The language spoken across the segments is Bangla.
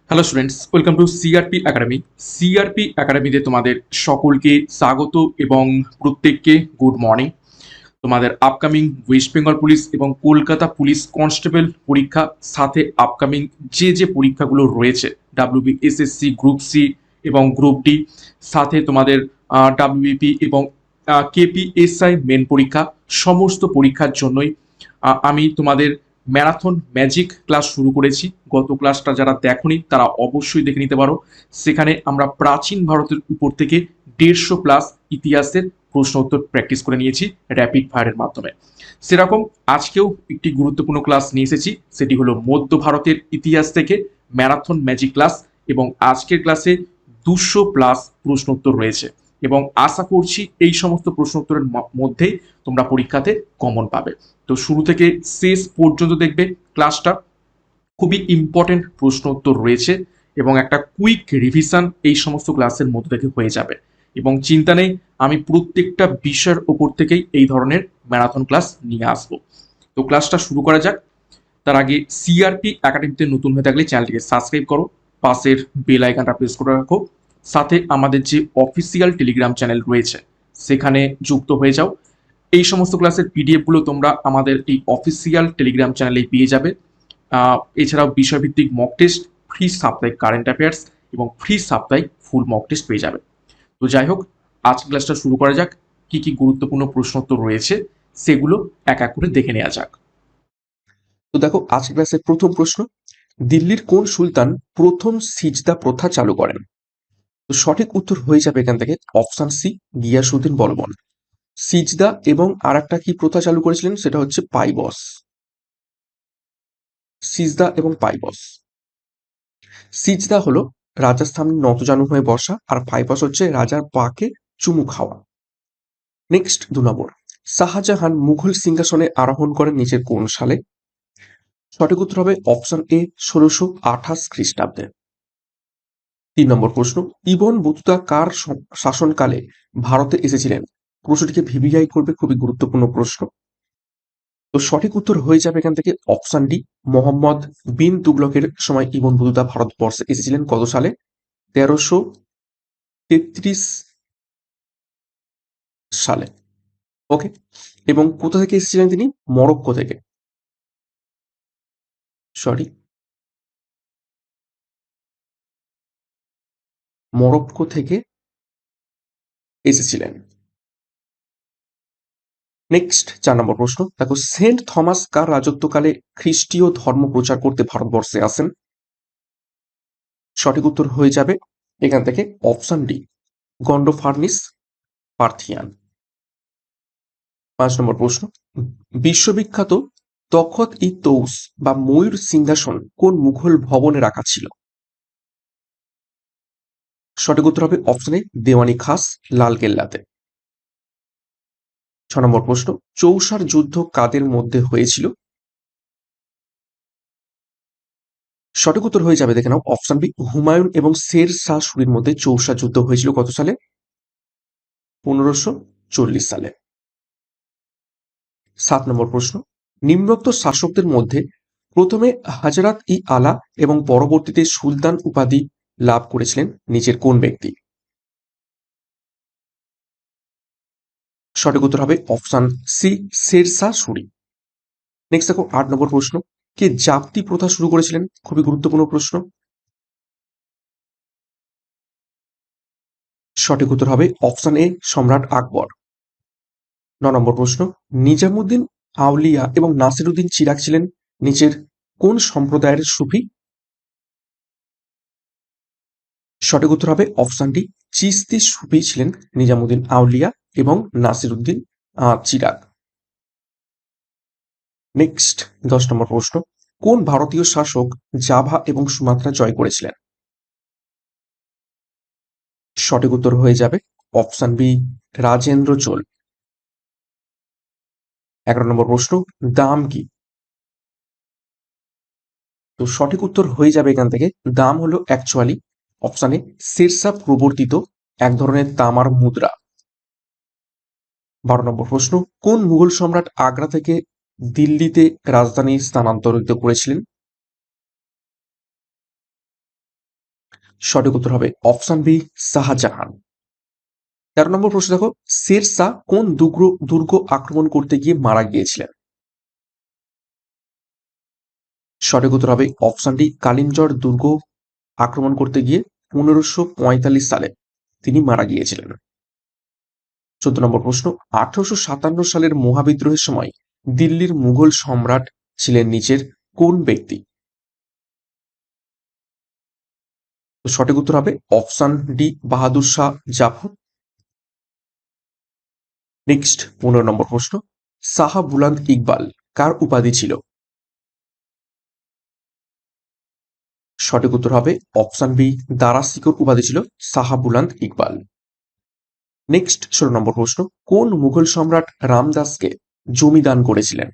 Hello students, welcome to CRP academy. CRP একাডেমিতে তোমাদের সকলকে স্বাগত এবং প্রত্যেককে গুড মর্নিং। তোমাদের আপকামিং ওয়েস্ট বেঙ্গল পুলিশ এবং কলকাতা পুলিশ কনস্টেবল পরীক্ষা, সাথে আপকামিং যে পরীক্ষাগুলো রয়েছে ডাব্লিউবিএসএসসি গ্রুপ সি এবং গ্রুপ ডি, সাথে তোমাদের ডাব্লিউবিপি এবং কেপিএসআই মেন পরীক্ষা, সমস্ত পরীক্ষার জন্যই আমি তোমাদের ম্যারাথন ম্যাজিক ক্লাস শুরু করেছি। গত ক্লাসটা যারা দেখোনি তারা অবশ্যই দেখে নিতে পারো। সেখানে আমরা প্রাচীন ভারতের উপর থেকে 150 প্লাস ইতিহাসের প্রশ্ন উত্তর প্র্যাকটিস করে নিয়েছি র্যাপিড ফায়ারের মাধ্যমে। সেরকম আজকেও একটি গুরুত্বপূর্ণ ক্লাস নিয়ে এসেছি, সেটি হলো মধ্য ভারতের ইতিহাস থেকে ম্যারাথন ম্যাজিক ক্লাস। এবং আজকের ক্লাসে 200 প্লাস প্রশ্ন উত্তর রয়েছে এবং আশা করছি এই সমস্ত প্রশ্ন উত্তরের মধ্যেই তোমরা পরীক্ষাতে কমন পাবে। তো শুরু থেকে শেষ পর্যন্ত দেখবে ক্লাসটা। খুবই ইম্পর্টেন্ট প্রশ্ন উত্তর রয়েছে এবং একটা কুইক রিভিশন এই সমস্ত ক্লাসের মধ্যে থেকে হয়ে যাবে। এবং চিন্তা নেই, আমি প্রত্যেকটা বিষয়ের ওপর থেকেই এই ধরনের ম্যারাথন ক্লাস নিয়ে আসবো। তো ক্লাসটা শুরু করা যাক। তার আগে সিআরপি একাডেমিতে নতুন হয়ে থাকলে চ্যানেলটিকে সাবস্ক্রাইব করো, পাশের বেল আইকনটা প্রেস করে রাখো, সাথে আমাদের যে অফিসিয়াল টেলিগ্রাম চ্যানেল রয়েছে সেখানে যুক্ত হয়ে যাও। এই সমস্ত ক্লাসের পিডিএফগুলো তোমরা আমাদের এই অফিসিয়াল টেলিগ্রাম চ্যানেলে পেয়ে যাবে। এছাড়াও বিষয়ভিত্তিক মক টেস্ট, ফ্রি সাপ্তাহিক কারেন্ট অ্যাফেয়ার্স এবং ফ্রি সাপ্তাহিক ফুল মক টেস্ট পেয়ে যাবে। তো যাই হোক, আজকের ক্লাসটা শুরু করা যাক। কি কি গুরুত্বপূর্ণ প্রশ্ন উত্তর রয়েছে সেগুলো এক এক করে দেখে নেওয়া যাক। তো দেখো, আজকের ক্লাসের প্রথম প্রশ্ন, দিল্লির কোন সুলতান প্রথম সিজদা প্রথা চালু করেন? তো সঠিক উত্তর হয়ে যাবে এখান থেকে অপশন সি, গিয়াসউদ্দিন বলবন। সিজদা এবং আর একটা কি প্রথা চালু করেছিলেন সেটা হচ্ছে পাইবস। সিজদা এবং পাইবস। সিজদা হলো রাজার সামনে নতজানু হয়ে বসা, আর পাইবস হচ্ছে রাজার পাকে চুমু খাওয়া। নেক্সট 2 নম্বর, শাহজাহান মুঘল সিংহাসনে আরোহণ করেন নিচের কোন সালে? সঠিক উত্তর হবে অপশন এ, 1628 খ্রিস্টাব্দে। 3 নম্বর প্রশ্ন, ইবন বতুতা কার শাসনকালে ভারতে এসেছিলেন? প্রশ্নটিকে ভিভিআই করবে, খুবই গুরুত্বপূর্ণ প্রশ্ন। তো সঠিক উত্তর হয়ে যাবে এখান থেকে অপশন ডি, মোহাম্মদ বিন তুগলকের সময় ইবন বতুতা ভারতবর্ষে এসেছিলেন কত সালে? 1333 সালে। ওকে। এবং কোথা থেকে এসেছিলেন তিনি? মরক্কো থেকে। সরি, মরক্কো থেকে এসেছিলেন। নেক্সট 4 নম্বর প্রশ্ন, দেখো, সেন্ট থমাস কার রাজত্বকালে খ্রিস্টীয় ধর্ম প্রচার করতে ভারতবর্ষে আসেন? সঠিক উত্তর হয়ে যাবে এখান থেকে অপশন ডি, গন্ডোফার্নিস পার্থিয়ান। 5 নম্বর প্রশ্ন, বিশ্ববিখ্যাত তখত ই তৌস বা ময়ূর সিংহাসন কোন মুঘল ভবনে রাখা ছিল? সঠিক উত্তর হবে অপশন এ, দেওয়ানি খাস, লালকেল্লাতে। 6 নম্বর প্রশ্ন, চৌসার যুদ্ধ কাদের মধ্যে হয়েছিল? সঠিক উত্তর হয়ে যাবে, দেখে নাও, অপশন বি, হুমায়ুন এবং শের শাহ সুরির মধ্যে চৌসা যুদ্ধ হয়েছিল কত সালে? 1540 সালে। 7 নম্বর প্রশ্ন, নিম্নোক্ত শাসকদের মধ্যে প্রথমে হাজরাত ই আলা এবং পরবর্তীতে সুলতান উপাধি লাভ করেছিলেন নিচের কোন ব্যক্তি? সঠিক উত্তর হবে option C, Sher Shah Suri. Next দেখো 8 নম্বর প্রশ্ন, কে জাপ্তি প্রথা শুরু করেছিলেন? খুবই গুরুত্বপূর্ণ প্রশ্ন। সঠিক উত্তর হবে অপশন এ, সম্রাট আকবর। 9 নম্বর প্রশ্ন, নিজামুদ্দিন আউলিয়া এবং নাসিরুদ্দিন চিরাগ ছিলেন নিচের কোন সম্প্রদায়ের সুফি? সঠিক উত্তর হবে অপশন ডি, চিশতি সুফি ছিলেন নিজামুদ্দিন আউলিয়া এবং নাসিরুদ্দিন চিরাগ। নেক্সট 10 নম্বর প্রশ্ন, কোন ভারতীয় শাসক জাভা এবং সুমাত্রা জয় করেছিলেন? সঠিক উত্তর হয়ে যাবে অপশন বি, রাজেন্দ্র চোল। 11 নম্বর প্রশ্ন, দাম কি? তো সঠিক উত্তর হয়ে যাবে এখান থেকে দাম হলো অ্যাকচুয়ালি অপশানে শেরশাহ প্রবর্তিত এক ধরনের তামার মুদ্রা। 12 নম্বর প্রশ্ন, কোন মুঘল সম্রাট আগ্রা থেকে দিল্লিতে রাজধানী স্থানান্তরিত করেছিলেন? সঠিক উত্তর হবে অপশন বি, শাহজাহান। 13 নম্বর প্রশ্ন দেখো, শেরশাহ কোন দুর্গ আক্রমণ করতে গিয়ে মারা গিয়েছিলেন? সঠিক উত্তর হবে অপশন ডি, কালিঞ্জর দুর্গ আক্রমণ করতে গিয়ে 1545 সালে তিনি মারা গিয়েছিলেন। 14 নম্বর প্রশ্ন, 1857 সালের মহাবিদ্রোহের সময় দিল্লির মুঘল সম্রাট ছিলেন নিচের কোন ব্যক্তি? তো সঠিক উত্তর হবে option D, Bahadur Shah Zafar. Next 15 নম্বর প্রশ্ন, শাহ বুলন্দ ইকবাল কার উপাধি ছিল? সঠিক উত্তর হবে অপশন বি, দারা শিকর উপাধি ছিল শাহ বুলন্দ ইকবাল। নেক্সট 16 নম্বর প্রশ্ন, কোন মুঘল সম্রাট রামদাসকে জমি দান করেছিলেন?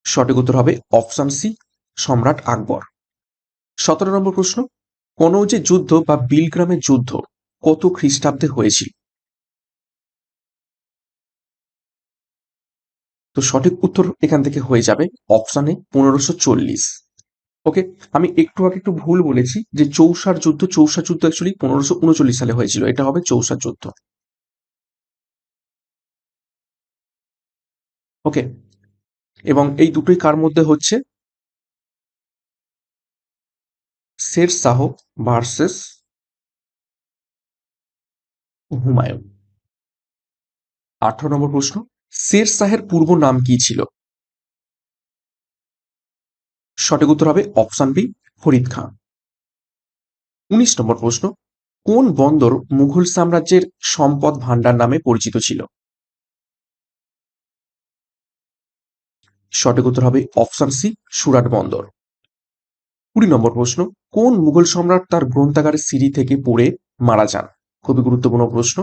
সঠিক উত্তর হবে অপশন সি, সম্রাট আকবর। 17 নম্বর প্রশ্ন, কনৌজে যুদ্ধ বা বিলগ্রামের যুদ্ধ কত খ্রিস্টাব্দে হয়েছিল? তো সঠিক উত্তর এখান থেকে হয়ে যাবে অপশানে 1540। ওকে, আমি একটু আগে একটু ভুল বলেছি যে চৌসার যুদ্ধ অ্যাকচুয়ালি 1539 সালে হয়েছিল, এটা হবে চৌসার যুদ্ধ। ওকে, এবং এই দুটোই কার মধ্যে হচ্ছে? শের শাহ ভার্সেস হুমায়ুন। 18 নম্বর প্রশ্ন, শের শাহের পূর্ব নাম কি ছিল? সঠিক উত্তর হবে অপশন বি, ফরিদ খাঁ। 19 নম্বর প্রশ্ন, কোন বন্দর মুঘল সাম্রাজ্যের সম্পদ ভান্ডার নামে পরিচিত ছিল? সঠিক উত্তর হবে অপশন সি, সুরাট বন্দর। 20 নম্বর প্রশ্ন, কোন মুঘল সম্রাট তার গ্রন্থাগারের সিঁড়ি থেকে পড়ে মারা যান? খুবই গুরুত্বপূর্ণ প্রশ্ন।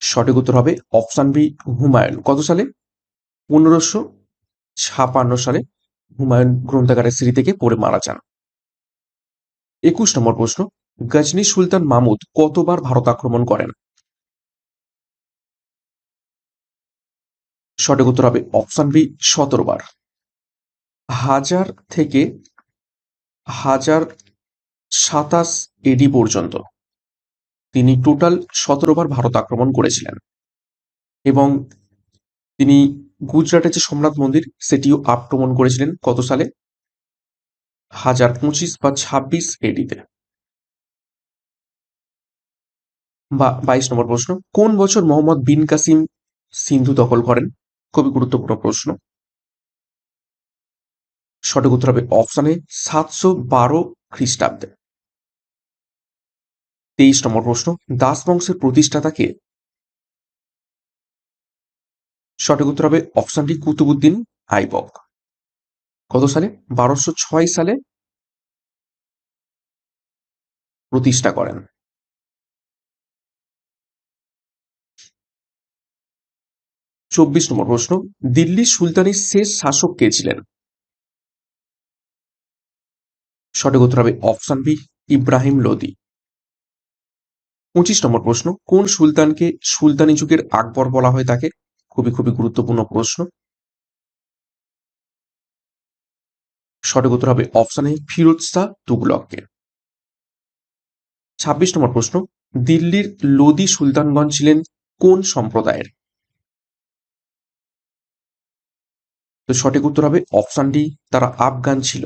সঠিক উত্তর হবে অপশন বি, হুমায়ুন। কত সালে? 1556 সালে হুমায়ুন গ্রন্থাগারের সিঁড়ি থেকে পড়ে মারা যান। 21 নম্বর প্রশ্ন, গজনী সুলতান মাহমুদ কতবার ভারত আক্রমণ করেন? সঠিক উত্তর হবে অপশন বি, 17 বার। 1000 থেকে 1027 এডি পর্যন্ত তিনি টোটাল 17 বার ভারত আক্রমণ করেছিলেন, এবং তিনি গুজরাটের যে সোমনাথ মন্দির সেটিও আক্রমণ করেছিলেন কত সালে? 1025 বা 26 এডিতে। বা 22 নম্বর প্রশ্ন, কোন বছর মোহাম্মদ বিন কাসিম সিন্ধু দখল করেন? খুবই গুরুত্বপূর্ণ প্রশ্ন। সঠিক উত্তর হবে অপশনে 712 খ্রিস্টাব্দে। 23 নম্বর প্রশ্ন, দাস বংশের প্রতিষ্ঠাতা কে? সঠিক উত্তর হবে অপশন ডি, কুতুবুদ্দিন আইবক। কত সালে? 1206 সালে প্রতিষ্ঠা করেন। 24 নম্বর প্রশ্ন, দিল্লি সুলতানের শেষ শাসক কে ছিলেন? সঠিক উত্তর হবে অপশন বি, ইব্রাহিম লোদি। 25 নম্বর প্রশ্ন, কোন সুলতানকে সুলতানি যুগের আকবর বলা হয়ে থাকে? খুবই গুরুত্বপূর্ণ প্রশ্ন। সঠিক উত্তর হবে অপশনে ফিরোজ শাহ তুগলককে। 26 নম্বর প্রশ্ন, দিল্লির লোদি সুলতানগণ ছিলেন কোন সম্প্রদায়ের? তো সঠিক উত্তর হবে অপশন ডি, তারা আফগান ছিল।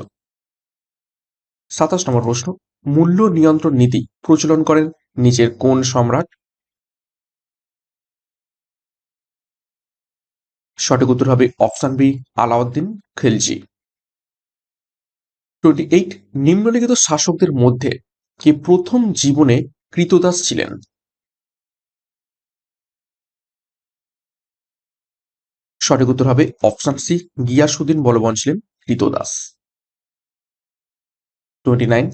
27 নম্বর প্রশ্ন, মূল্য নিয়ন্ত্রণ নীতি প্রচলন করেন নিচের কোন সম্রাট? সঠিক উত্তর হবে অপশন বি, আলাউদ্দিন খিলজি। 28, নিম্নলিখিত শাসকদের মধ্যে কে প্রথম জীবনে ক্রীতদাস ছিলেন? সঠিক উত্তর হবে অপশন সি, গিয়াসুদ্দিন বলবন ছিলেন ক্রীতদাস। 29,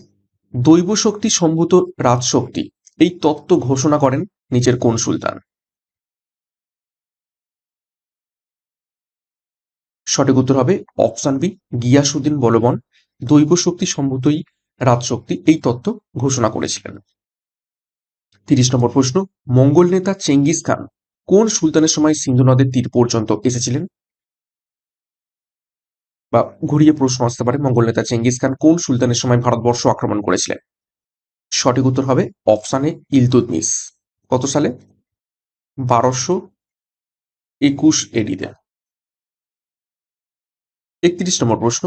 দৈব শক্তি সম্ভূত রাজশক্তি এই তত্ত্ব ঘোষণা করেন নিচের কোন সুলতান? সঠিক উত্তর হবে অপশন বি, গিয়াসুদ্দিন বলবন দৈব শক্তি সম্ভূতই রাজশক্তি এই তত্ত্ব ঘোষণা করেছিলেন। 30 নম্বর প্রশ্ন, মঙ্গল নেতা চেঙ্গিস খান কোন সুলতানের সময় সিন্ধু নদের তীর পর্যন্ত এসেছিলেন? বা ঘুরিয়ে প্রশ্ন আসতে পারে, মঙ্গল নেতা চেঙ্গিস খান কোন সুলতানের সময় ভারতবর্ষ আক্রমণ করেছিলেন? সঠিক উত্তর হবে অপশন এ ইলতুৎমিশ। কত সালে? 1221 এডিতে। 31 নম্বর প্রশ্ন,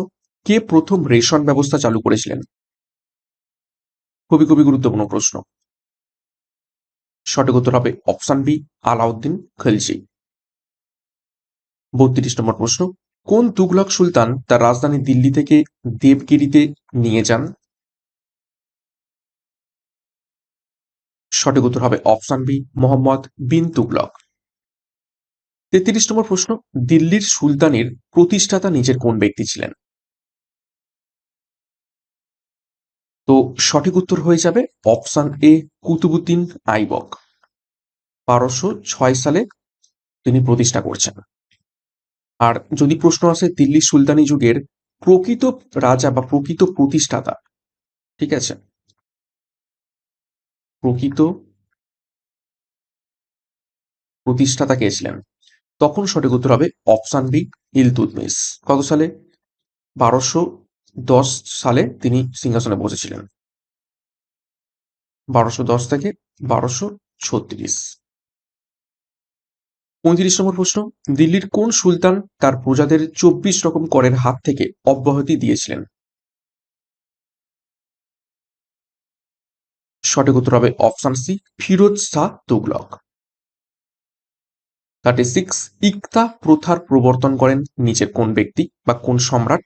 কে প্রথম রেশন ব্যবস্থা চালু করেছিলেন? খুবই খুবই গুরুত্বপূর্ণ প্রশ্ন। সঠিক উত্তর হবে অপশন বি আলাউদ্দিন খলজি। 32 নম্বর প্রশ্ন, কোন তুগলক সুলতান তার রাজধানী দিল্লি থেকে দেবগিরিতে নিয়ে যান? সঠিক উত্তর হবে অপশন বি মোহাম্মদ বিন তুগলক। 33 নম্বর প্রশ্ন, দিল্লির সুলতানের প্রতিষ্ঠাতা নিজের কোন ব্যক্তি ছিলেন? তো সঠিক উত্তর হয়ে যাবে অপশন এ কুতুবুদ্দিন আইবক। 1206 সালে তিনি প্রতিষ্ঠা করছেন। আর যদি প্রশ্ন আসে দিল্লি সুলতানি যুগের প্রকৃত রাজা বা প্রকৃত প্রতিষ্ঠাতা, ঠিক আছে, প্রকৃত প্রতিষ্ঠাতা কে ছিলেন, তখন সঠিক উত্তর হবে অপশন বি ইলতুৎমিশ। কত সালে? 1210 সালে তিনি সিংহাসনে বসেছিলেন। 1210 থেকে 1236। 35 নম্বর প্রশ্ন, দিল্লির কোন সুলতান তার প্রজাদের 24 রকম করের হাত থেকে অব্যাহতি দিয়েছিলেন? সঠিক উত্তর হবে অপশন সি ফিরোজ শাহ তুগলক। 36, ইকতা প্রথার প্রবর্তন করেন নিচের কোন ব্যক্তি বা কোন সম্রাট?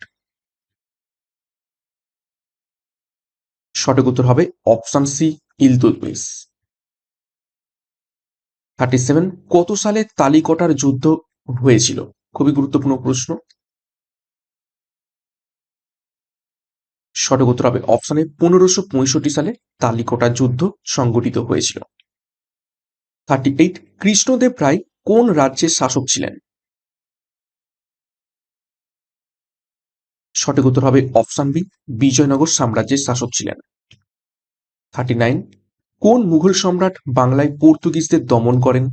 সঠিক উত্তর হবে অপশন সি ইলতুৎমিশ। 37, কত সালে তালিকটার যুদ্ধ হয়েছিল? খুবই গুরুত্বপূর্ণ প্রশ্ন। সঠিক উত্তর হবে অপশনে 1565 সালে তালিকটা যুদ্ধ সংগঠিত হয়েছিল। 38, কৃষ্ণদেব রায় কোন রাজ্যের শাসক ছিলেন? সঠিক উত্তর হবে অপশন বি বিজয়নগর সাম্রাজ্যের শাসক ছিলেন। 39, কোন মুঘল সম্রাট বাংলায় পর্তুগিজদের দমন করেন?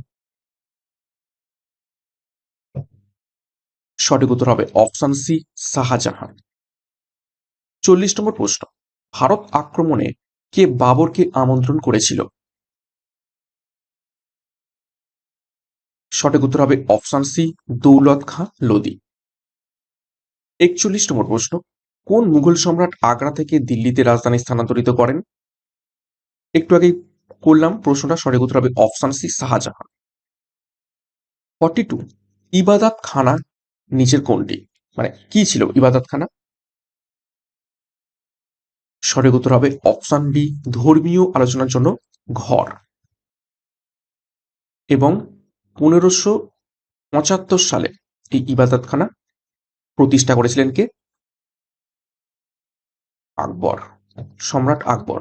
সঠিক উত্তর হবে অপশন সি শাহজাহান। 40 নম্বর প্রশ্ন, ভারত আক্রমণে কে বাবরকে আমন্ত্রণ করেছিল? সঠিক উত্তর হবে অপশন সি দৌলত খাঁ লোদি। 41 নম্বর প্রশ্ন, কোন মুঘল সম্রাট আগ্রা থেকে দিল্লিতে রাজধানী স্থানান্তরিত করেন? একটু আগেই করলাম প্রশ্নটা, সঠিক উত্তর হবে অপশন সি শাহজাহান। 42, ইবাদত খানা নিচের কোনটি? মানে কি ছিল ইবাদত খানা? সঠিক উত্তর হবে অপশন বি ধর্মীয় আলোচনার জন্য ঘর। এবং 1575 সালে এই ইবাদতখানা প্রতিষ্ঠা করেছিলেন কে? আকবর, সম্রাট আকবর।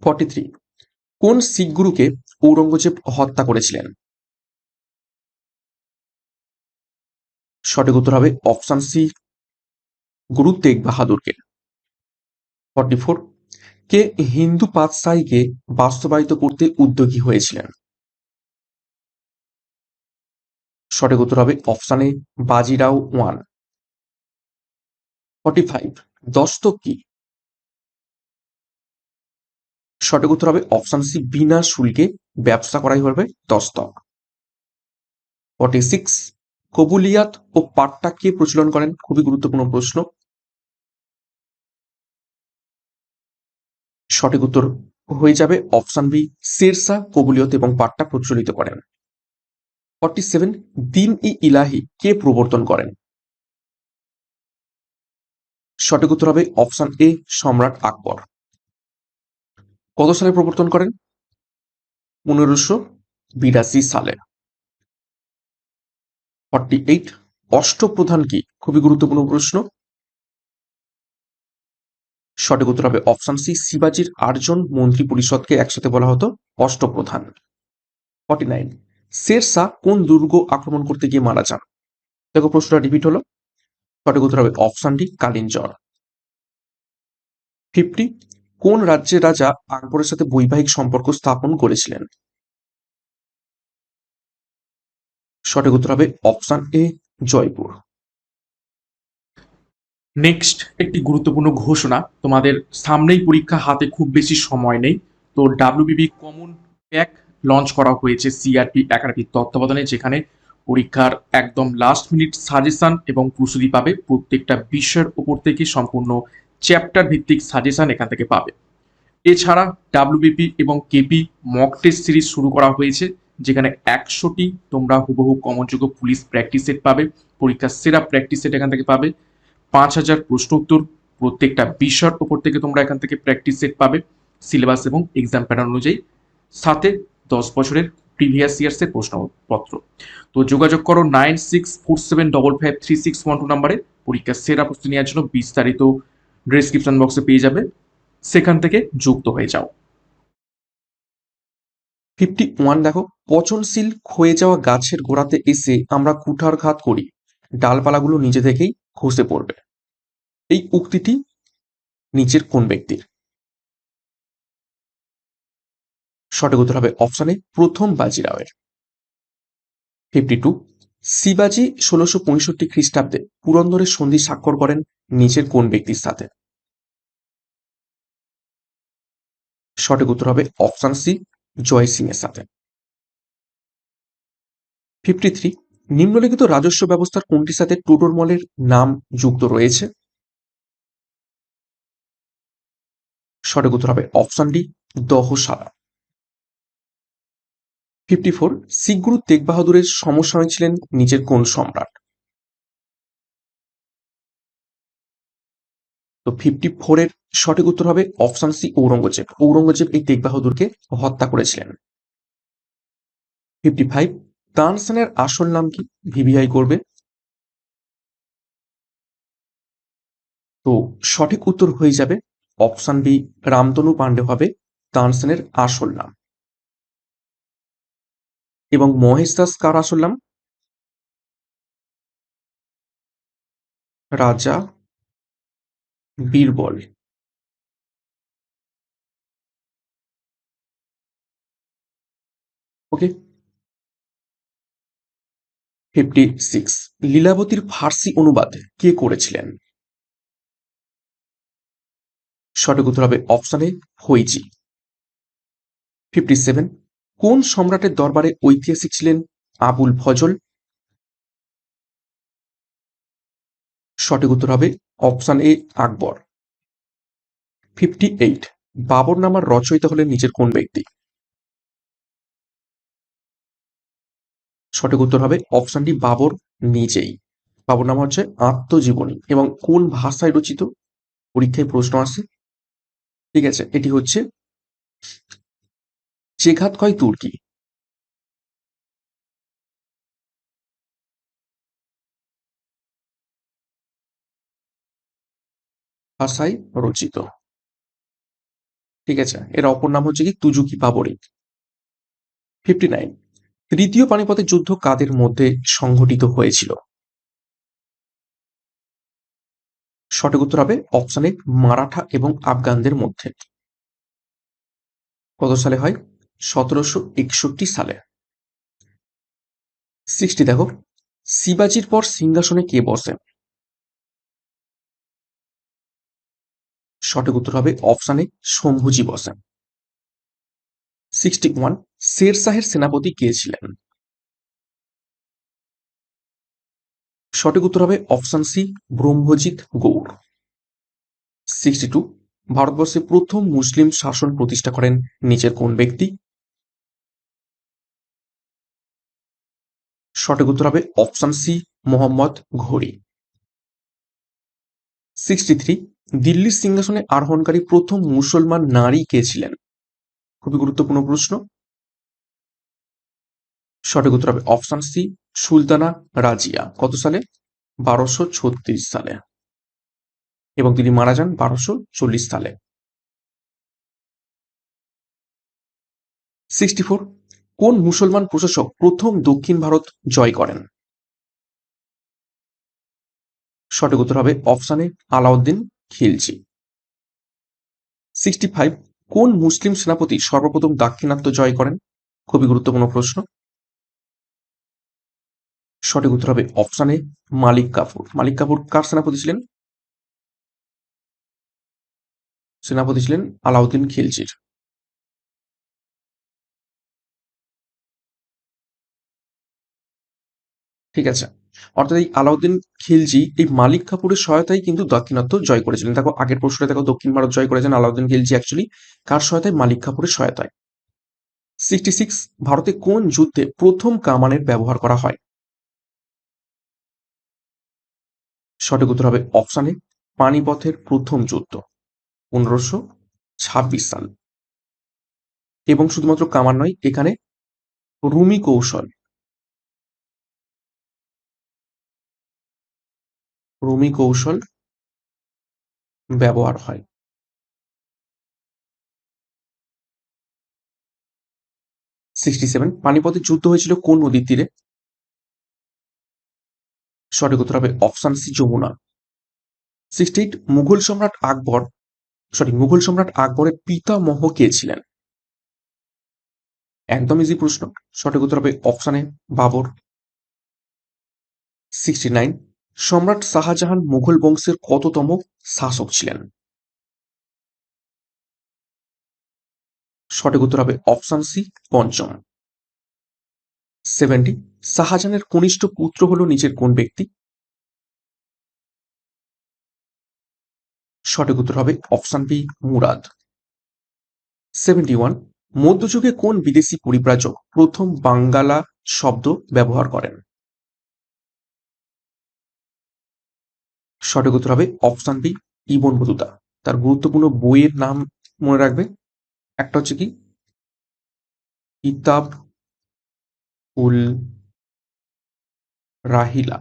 43, কোন শিখ গুরুকে ঔরঙ্গজেব হত্যা করেছিলেন? সঠিক উত্তর হবে অপশন সি গুরু তেগ বাহাদুরকে। 44, কে হিন্দু পাতশাহীকে বাস্তবায়িত করতে উদ্যোগী হয়েছিলেন? সঠিক উত্তর হবে অপশন এ বাজিরাও ওয়ান। 45, দস্তক কি? সঠিক উত্তর হবে অপশন সি বিনা শুল্কে ব্যবসা করাই হবে দস্তক। 46, কবুলিয়াত ও পাট্টা কে প্রচলন করেন? খুবই গুরুত্বপূর্ণ প্রশ্ন। সঠিক উত্তর হয়ে যাবে অপশন বি শেরশাহ কবুলিয়ত এবং পাট্টা প্রচলিত করেন। 47, দিন ই ইলাহি কে প্রবর্তন করেন? সঠিক উত্তর হবে অপশন এ সম্রাট আকবর। কত সালে প্রবর্তন করেন? 1582 সালে। 48, অষ্টপ্রধান কি? খুবই গুরুত্বপূর্ণ প্রশ্ন। সঠিক উত্তর হবে অপশন সি শিবাজির 8জন মন্ত্রী পরিষদকে একসাথে বলা হতো অষ্টপ্রধান। 49, শেরশাহ কোন দুর্গ আক্রমণ করতে গিয়ে মারা যান? দেখো প্রশ্নটা রিপিট হলো। সঠিক উত্তর হবে অপশন ডি কালিঞ্জর। 50, কোন রাজ্যের রাজা আকবরের সাথে বৈবাহিক সম্পর্ক স্থাপন করেছিলেন? সঠিক উত্তর হবে অপশন এ জয়পুর। নেক্সট একটি গুরুত্বপূর্ণ ঘোষণা, তোমাদের সামনেই পরীক্ষা, হাতে খুব বেশি সময় নেই। তো ডাব্লিউবিপি কমন প্যাক লঞ্চ করা হয়েছে সিআরপি একাডেমির তত্ত্বাবধানে, যেখানে পরীক্ষার একদম লাস্ট মিনিট সাজেশন এবং প্রস্তুতি পাবে। প্রত্যেকটা বিষয়ের উপর থেকে সম্পূর্ণ চ্যাপ্টার ভিত্তিক সাজেশন এখান থেকে পাবে। এছাড়া ডাব্লিউবিপি এবং কেপি মক টেস্ট সিরিজ শুরু করা হয়েছে, যেখানে 100টি তোমরা হুবহু কমনযোগ্য পুলিশ প্র্যাকটিস সেট পাবে। পরীক্ষার সেরা প্র্যাকটিস সেট এখান থেকে পাবে। 5,000 প্রশ্ন উত্তর প্রত্যেকটা বিষয়ের ওপর থেকে তোমরা এখান থেকে প্র্যাকটিস সেট পাবে সিলেবাস এবং এক্সাম প্যাটার্ন অনুযায়ী, সাথে 10 বছরের প্রিভিয়াস ইয়ার্সের প্রশ্নপত্র। তো যোগাযোগ করো 9647553612 নাম্বারে পরীক্ষার সেরা প্রস্তুতি নেওয়ার জন্য। বিস্তারিত ডেসক্রিপশন বক্সে পেয়ে যাবে, সেখান থেকে যুক্ত হয়ে যাও। 51 দেখো, পচনশীল ক্ষয়ে যাওয়া গাছের গোড়াতে এসে আমরা কুঠারঘাত করি, ডালপালাগুলো নিজে থেকেই খসে পড়বে। এই উক্তিটি নিচের কোন ব্যক্তির? সঠিক উত্তর হবে অপশনে প্রথম বাজিরাওয়ের। 52, শিবাজি 1665 খ্রিস্টাব্দে পুরন্দরের সন্ধি স্বাক্ষর করেন নিচের কোন ব্যক্তির সাথে? সঠিক উত্তর হবে অপশন সি, জয় সিং এর সাথে। 53, নিম্নলিখিত রাজস্ব ব্যবস্থার কোনটির সাথে টোডরমলের নাম যুক্ত রয়েছে? সঠিক উত্তর হবে অপশন ডি, দহশালা। 54, শিখ গুরু তেগ বাহাদুরের সমসাময়িক ছিলেন নিচের কোন সম্রাট? তো 54 এর সঠিক উত্তর হবে অপশন সি, ঔরঙ্গজেব। ঔরঙ্গজেব এই তেগ বাহাদুরকে হত্যা করেছিলেন। 55, তানসেনের আসল নাম কি? ভিভিআই করবে। তো সঠিক উত্তর হয়ে যাবে অপশন বি, রামতনু পাণ্ডে হবে তানসেনের আসল নাম। এবং মহেশ দাস কার আসল নাম? রাজা বীরবল। ওকে। 56, লীলাবতীর ফার্সি অনুবাদ কে করেছিলেন? সঠিক উত্তর হবে অপশনে ফৈজি। 57, কোন সম্রাটের দরবারে ঐতিহাসিক ছিলেন আবুল ফজল? সঠিক উত্তর হবে অপশন এ, আকবর। 58, বাবরনামার রচয়িতা হলেন নিচের কোন ব্যক্তি? সঠিক উত্তর হবে অপশন ডি, বাবর নিজেই। বাবরনামা হচ্ছে আত্মজীবনী এবং কোন ভাষায় রচিত? পরীক্ষায় প্রশ্ন আসে। ঠিক আছে, এটি হচ্ছে চেঘাতকয় তুর্কি ভাষায় রচিত। ঠিক আছে, এর অপর নাম হচ্ছে কি তুজুকি বাবরি। 59, তৃতীয় পানিপথের যুদ্ধ কাদের মধ্যে সংঘটিত হয়েছিল? সঠিক উত্তর হবে অপশনে মারাঠা এবং আফগানদের মধ্যে। কত সালে হয়? 1761 সালে। 60, দেখো, শিবাজির পর সিংহাসনে কে বসেন? সঠিক উত্তর হবে অপশনে শম্ভুজি বসেন। 61, শের শাহের সেনাপতি কে ছিলেন? সঠিক উত্তর হবে অপশন সি, ব্রহ্মজিৎ গৌড়। 62, ভারতবর্ষে প্রথম মুসলিম শাসন প্রতিষ্ঠা করেন নিচের কোন ব্যক্তি? সঠিক উত্তর হবে অপশন সি, মোহাম্মদ ঘোরি। 63, দিল্লির সিংহাসনে আরোহণকারী প্রথম মুসলমান নারী কে ছিলেন? খুবই গুরুত্বপূর্ণ প্রশ্ন। সঠিক উত্তর হবে অপশন সি, সুলতানা রাজিয়া। কত সালে? 1236 সালে। এবং তিনি মারা যান 1240 সালে। 64, কোন মুসলমান প্রশাসক প্রথম দক্ষিণ ভারত জয় করেন? সঠিক উত্তর হবে অপশনে আলাউদ্দিন খিলজি। 65, কোন মুসলিম সেনাপতি সর্বপ্রথম দাক্ষিণাত্য জয় করেন? খুবই গুরুত্বপূর্ণ প্রশ্ন। সঠিক উত্তর হবে অপশনে মালিক কাফুর। মালিক কাফুর কার সেনাপতি ছিলেন? সেনাপতি ছিলেন আলাউদ্দিন খিলজির। ঠিক আছে, অর্থাৎ এই আলাউদ্দিন খিলজি এই মালিক কাফুরের সহায়তায় কিন্তু দাক্ষিণাত্য জয় করেছিলেন। দেখো আগের প্রশ্নে দেখো দক্ষিণ ভারত জয় করেছেন আলাউদ্দিন খিলজি অ্যাকচুয়ালি কার সহায়তায়? মালিক কাফুরের সহায়তায়। 66 ভারতে কোন যুদ্ধে প্রথম কামানের ব্যবহার করা হয়? সঠিক উত্তর হবে অপশানে পানিপথের প্রথম যুদ্ধ 1526 সাল। এবং শুধুমাত্র কামান নয়, এখানে রুমি কৌশল ব্যবহার হয়। 67 পানিপথের যুদ্ধ হয়েছিল কোন নদীর তীরে? সঠিক উত্তর হবে অপশন সি যমুনা। 68 মুঘল সম্রাট আকবরের পিতামহ কে ছিলেন? একদম ইজি প্রশ্ন, সঠিক উত্তর হবে অপশানে বাবর। 69 সম্রাট শাহজাহান মুঘল বংশের কততম শাসক ছিলেন? সঠিক উত্তর হবে অপশন সি পঞ্চম। 70 শাহজাহানের কনিষ্ঠ পুত্র হলো নিচের কোন ব্যক্তি? সঠিক উত্তর হবে অপশন বি মুরাদ। 71 মধ্যযুগে কোন বিদেশি পরিব্রাজক প্রথম বাঙ্গালা শব্দ ব্যবহার করেন? সঠিক উত্তর হবে অপশন বি ইবন বতুতা। তার গুরুত্বপূর্ণ বইয়ের নাম মনে রাখবে, একটা হচ্ছে কি কিতাব উল রাহিলা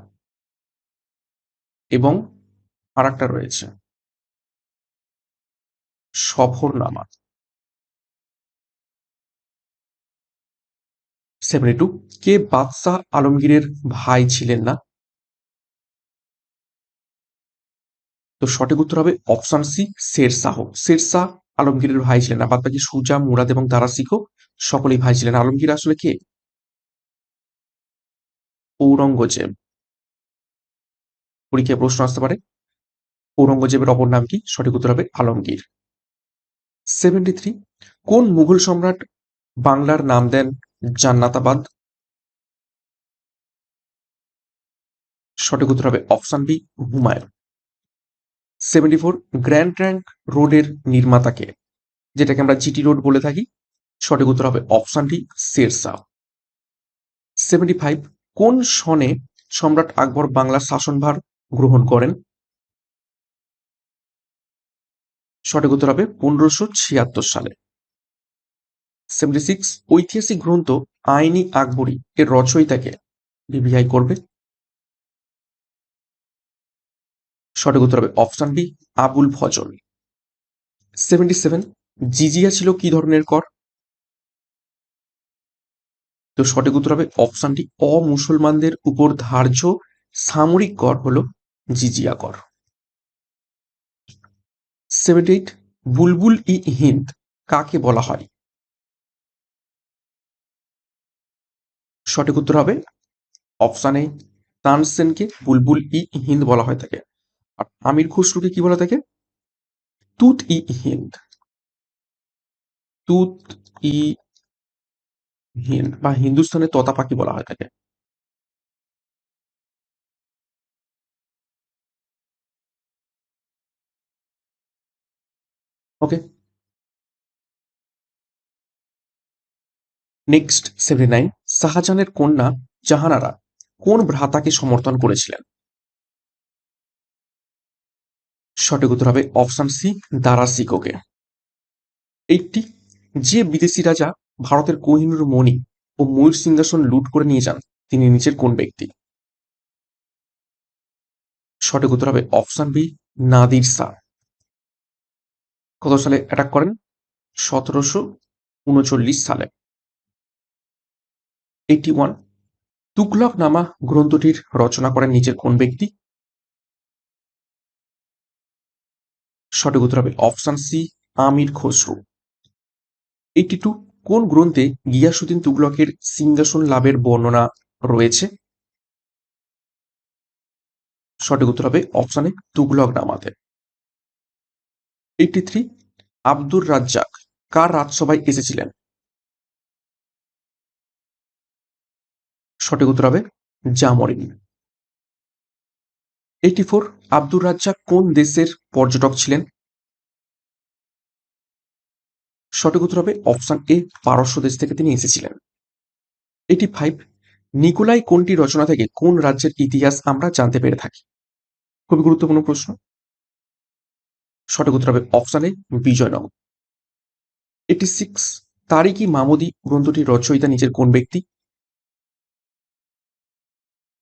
এবং আরেকটা রয়েছে সফরনামা। 72 কে বাদশাহ আলমগীরের ভাই ছিলেন না? তো সঠিক উত্তর হবে অপশন সি শেরশাহ। শেরশাহ আলমগীরের ভাই ছিলেন না, বাদ বাকি সুজা, মুরাদ এবং দারা শিখো সকলেই ভাই ছিলেন। আলমগীর আসলে কে? ঔরঙ্গজেব। পরীক্ষায় প্রশ্ন আসতে পারে ঔরঙ্গজেবের অপর নাম কি? সঠিক উত্তর হবে আলমগীর। 73 কোন মুঘল সম্রাট বাংলার নাম দেন জান্নাতাবাদ? সঠিক উত্তর হবে option B Humayun. 74 grand trunk রোডের নির্মাতা কে, যেটাকে আমরা জিটি রোড বলে থাকি? সঠিক উত্তর হবে অপশন ডি শেরশাহ। 75 কোন সনে সম্রাট আকবর বাংলার শাসনভার গ্রহণ করেন? সঠিক উত্তর হবে 1576 সালে। 76 ঐতিহাসিক গ্রন্থ আইনি আকবরী এর রচয়িতাকে বিবিআই করবে? সঠিক উত্তর হবে অপশন বি আবুল ফজল। 77 জিজিয়া ছিল কি ধরনের কর? তো সঠিক উত্তর হবে অপশন ডি অমুসলমানদের উপর ধার্য সামরিক কর হলো জিজিয়া কর। 78 বুলবুল ই হিন্দ কাকে বলা হয়? সঠিক উত্তর হবে অপশন এ তানসেনকে বুলবুল ই হিন্দ বলা হয় থাকে। আর আমির খসরুকে কি বলা থাকে? তুত ই হিন্দ। তুত ই হিন্দ বা হিন্দুস্তানের তোতা পাখি বলা হয় থাকে। ওকে, নেক্সট 79 শাহজাহানের কন্যা জাহানারা কোন ভ্রাতাকে সমর্থন করেছিলেন? সঠিক উত্তর হবে অপশন সি দারা শিকোকে। 80 যে বিদেশি রাজা ভারতের কোহিনূর মণি ও ময়ূর সিংহাসন লুট করে নিয়ে যান তিনি নিচের কোন ব্যক্তি? সঠিক উত্তর হবে অপশন বি নাদির শাহ। কত সালে অ্যাটাক করেন? 1739 সালে। 81 তুগলকনামা গ্রন্থটির রচনা করেন নিচের কোন ব্যক্তি? সঠিক উত্তর হবে অপশন সি আমির খসরু। 82 কোন গ্রন্থে গিয়াসুদ্দিন তুগলকের সিংহাসন লাভের বর্ণনা রয়েছে? সঠিক উত্তর হবে অপশনে তুগলকনামাতে। 83 আব্দুর রাজ্জাক কার রাজসভায় এসেছিলেন? সঠিক উত্তর হবে জামরিন। 84, আব্দুর রাজ্জাক কোন দেশের পর্যটক ছিলেন? সঠিক উত্তর হবে অপশন এ, পারস্য দেশ থেকে তিনি এসেছিলেন। 85, নিকোলাই কোনটি রচনা থেকে কোন রাজ্যের ইতিহাস আমরা জানতে পেরে থাকি? খুবই গুরুত্বপূর্ণ প্রশ্ন। সঠিক উত্তর হবে অপশন এ, বিজয়নগর। 86, তারিকি মামুদি গ্রন্থটির রচয়িতা নিজের কোন ব্যক্তি?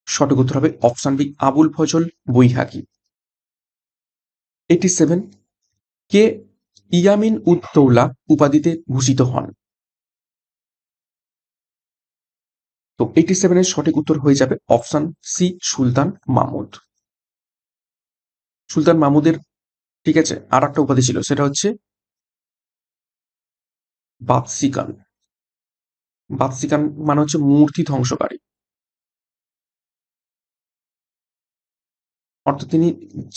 সঠিক উত্তর হবে অপশন বি, আবুল ফজল বৈহাকি। 87, কে ইয়ামিন উদ দৌলা উপাধিতে ভূষিত হন? তো 87 এর সঠিক উত্তর হয়ে যাবে অপশন সি, সুলতান মাহমুদ। সুলতান মাহমুদের, ঠিক আছে, আর একটা উপাধি ছিল, সেটা হচ্ছে বাদশিকান। বাদশিকান মানে হচ্ছে মূর্তি ধ্বংসকারী, অর্থাৎ তিনি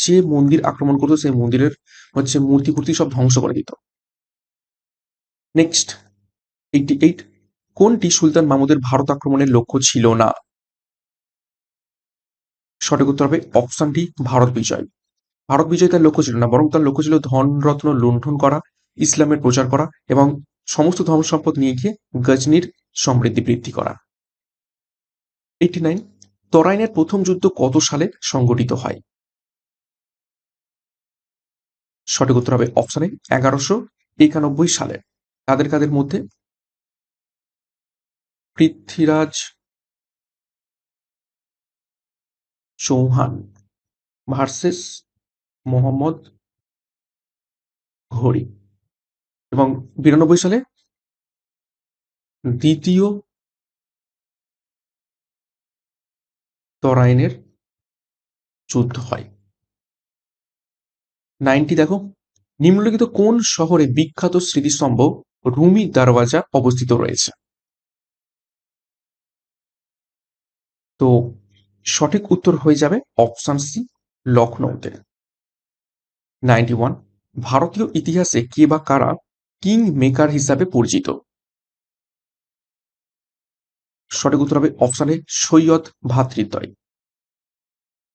যে মন্দির আক্রমণ করতো সেই মন্দিরের হচ্ছে মূর্তি ফুর্তি সব ধ্বংস করে দিত। নেক্সট, 88, কোনটি সুলতান মাহমুদের ভারত আক্রমণের লক্ষ্য ছিল না? সঠিক উত্তর হবে অপশন ডি, ভারত বিজয়। ভারত বিজয় তার লক্ষ্য ছিল না, বরং তার লক্ষ্য ছিল ধনরত্ন লুণ্ঠন করা, ইসলামের প্রচার করা এবং সমস্ত ধর্ম সম্পদ নিয়ে গিয়ে গজনির সমৃদ্ধি বৃদ্ধি করা। 89, তরাইনের প্রথম যুদ্ধ কত সালে সংগঠিত হয়? সঠিক উত্তর হবে অপশনে 1191 সালে। কাদের কাদের মধ্যে? পৃথ্বীরাজ চৌহান ভার্সেস মোহাম্মদ ঘড়ি, এবং 92 সালে দ্বিতীয় তরাইনের যুদ্ধ হয়। 90, দেখো, নিম্নলিখিত কোন শহরে বিখ্যাত স্মৃতিস্তম্ভ রুমি দরওয়াজা অবস্থিত রয়েছে? তো সঠিক উত্তর হয়ে যাবে অপশন সি, লখনৌতে। 91, ভারতীয় ইতিহাসে কে বা কারা কিং মেকার হিসাবে পরিচিত? সঠিক উত্তর হবে অপশন এ, সৈয়দ ভ্রাতৃদ্বয়।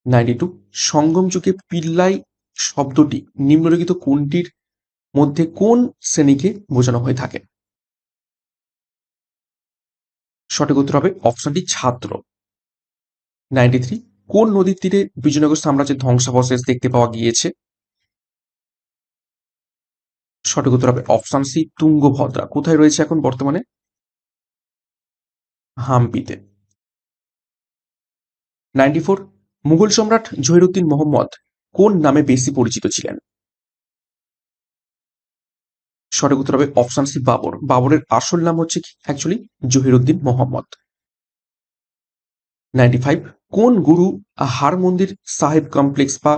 92, সঙ্গম যুগে পিল্লাই শব্দটি নিম্নলিখিত কোনটির মধ্যে কোন শ্রেণীকে বোঝানো হয়ে থাকে? সঠিক উত্তর হবে অপশন ডি, ছাত্র। 93, কোন নদীর তীরে বিজয়নগর সাম্রাজ্যের ধ্বংসাবশেষ দেখতে পাওয়া গিয়েছে? সঠিক উত্তর হবে অপশন সি, তুঙ্গভদ্রা। কোথায় রয়েছে এখন বর্তমানে? হাম্পিতে। 94, মুঘল সম্রাট জহিরুদ্দিন মোহাম্মদ কোন নামে বেশি পরিচিত ছিলেন? সঠিক উত্তর হবে অপশন সি, বাবর। বাবরের আসল নাম হচ্ছে কি অ্যাকচুয়ালি জহিরুদ্দিন মোহাম্মদ। 95, কোন গুরু হারমন্দির সাহেব কমপ্লেক্স বা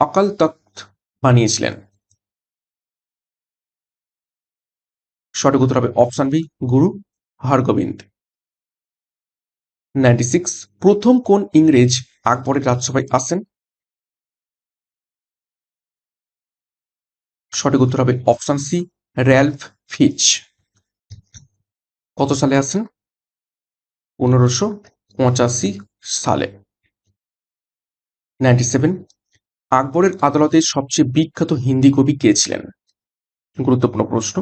অকাল তখ্ত বানিয়েছিলেন? সঠিক উত্তর হবে অপশন বি, গুরু হরগোবিন্দ। 96, প্রথম কোন ইংরেজ আকবরের রাজসভায় আসেন? সঠিক উত্তর হবে অপশন সি, র্যালফ ফিচ। কত সালে আসেন? 1585 সালে। 97, আকবরের আদালতে সবচেয়ে বিখ্যাত হিন্দি কবি কে ছিলেন? গুরুত্বপূর্ণ প্রশ্ন।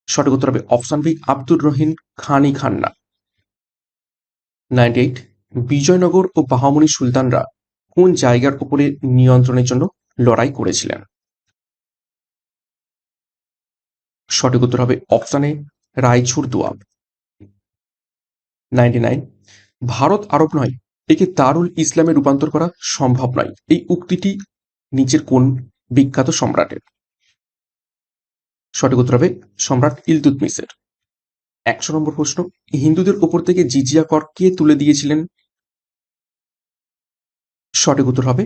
সঠিক উত্তর হবে অপশন বি, আব্দুর রহিম খানি খান্না। 98, বিজয়নগর ও বাহমনি সুলতানরা কোন জায়গার উপরে নিয়ন্ত্রণের জন্য লড়াই করেছিলেন? সঠিক উত্তর হবে অপশন এ, রায়চুর দোয়াব। 99, ভারত আরব নয়, একে দারুল ইসলামে রূপান্তর করা সম্ভব নয়, এই উক্তিটি নিচের কোন বিখ্যাত সম্রাটের? সঠিক উত্তর হবে সম্রাট ইলতুৎমিশের। 100 নম্বর প্রশ্ন, হিন্দুদের উপর থেকে জিজিয়া কর কে তুলে দিয়েছিলেন? সঠিক উত্তর হবে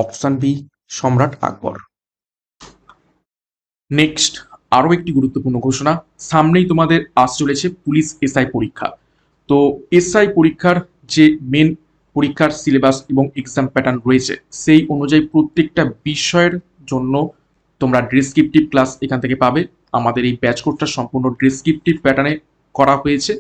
অপশন বি, সম্রাট আকবর। নেক্সট, আরও একটি গুরুত্বপূর্ণ ঘোষণা। সামনেই তোমাদের আসতে চলেছে পুলিশ এসআই পরীক্ষা। তো এসআই পরীক্ষার যে মেন পরীক্ষার সিলেবাস এবং এক্সাম প্যাটার্ন রয়েছে সেই অনুযায়ী প্রত্যেকটা বিষয়ের জন্য তোমরা ডেসক্রিপটিভ ক্লাস এখান থেকে পাবে। আমাদের এই ব্যাচ কোর্সটা সম্পূর্ণ ডেসক্রিপটিভ প্যাটার্নে করা হয়েছে।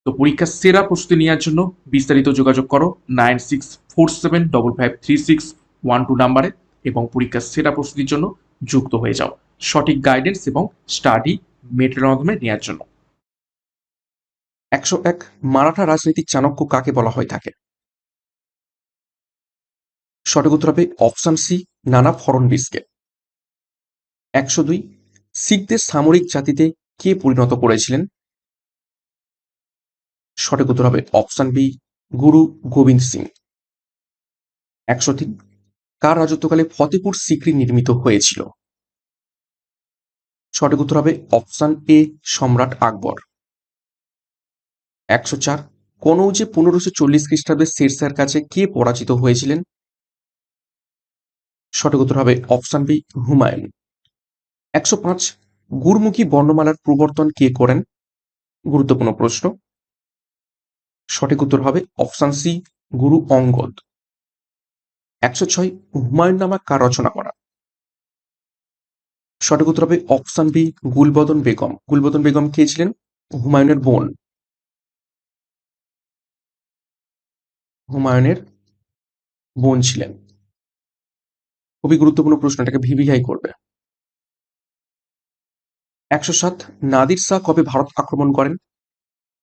তো পরীক্ষার সেরা প্রস্তুতি নেওয়ার জন্য বিস্তারিত যোগাযোগ করো 9647553612 নাম্বারে এবং পরীক্ষার সেরা প্রস্তুতির জন্য যুক্ত হয়ে যাও সঠিক গাইডেন্স এবং স্টাডি মেটেরিয়ালের মাধ্যমে নেওয়ার জন্য। 101 মারাঠা রাজনীতির চাণক্য কাকে বলা হয়ে থাকে? সঠিক উত্তর হবে অপশন সি নানা ফড়নবিসকে। 102 শিখদের সামরিক জাতিতে কে পরিণত করেছিলেন? সঠিক উত্তর হবে অপশন বি গুরু গোবিন্দ সিং। 103 কার রাজত্বকালে ফতেপুর সিক্রি নির্মিত হয়েছিল? সঠিক উত্তর হবে অপশন এ সম্রাট আকবর। 104 কনৌজে 1540 খ্রিস্টাব্দে শেরশাহের কাছে কে পরাজিত হয়েছিলেন? সঠিক উত্তর হবে অপশন বি হুমায়ুন। 105 গুরুমুখী বর্ণমালার প্রবর্তন কে করেন? গুরুত্বপূর্ণ প্রশ্ন। সঠিক উত্তর হবে অপশন সি গুরু অঙ্গদ। 106 হুমায়ুন নামা কার রচনা করা? সঠিক উত্তর হবে অপশন বি গুলবদন বেগম। গুলবদন বেগম কে ছিলেন? হুমায়ুনের বোন। হুমায়ুনের বোন ছিলেন। খুবই গুরুত্বপূর্ণ প্রশ্ন, এটাকে ভিভিআই করবে। 107 নাদির শাহ কবে ভারত আক্রমণ করেন?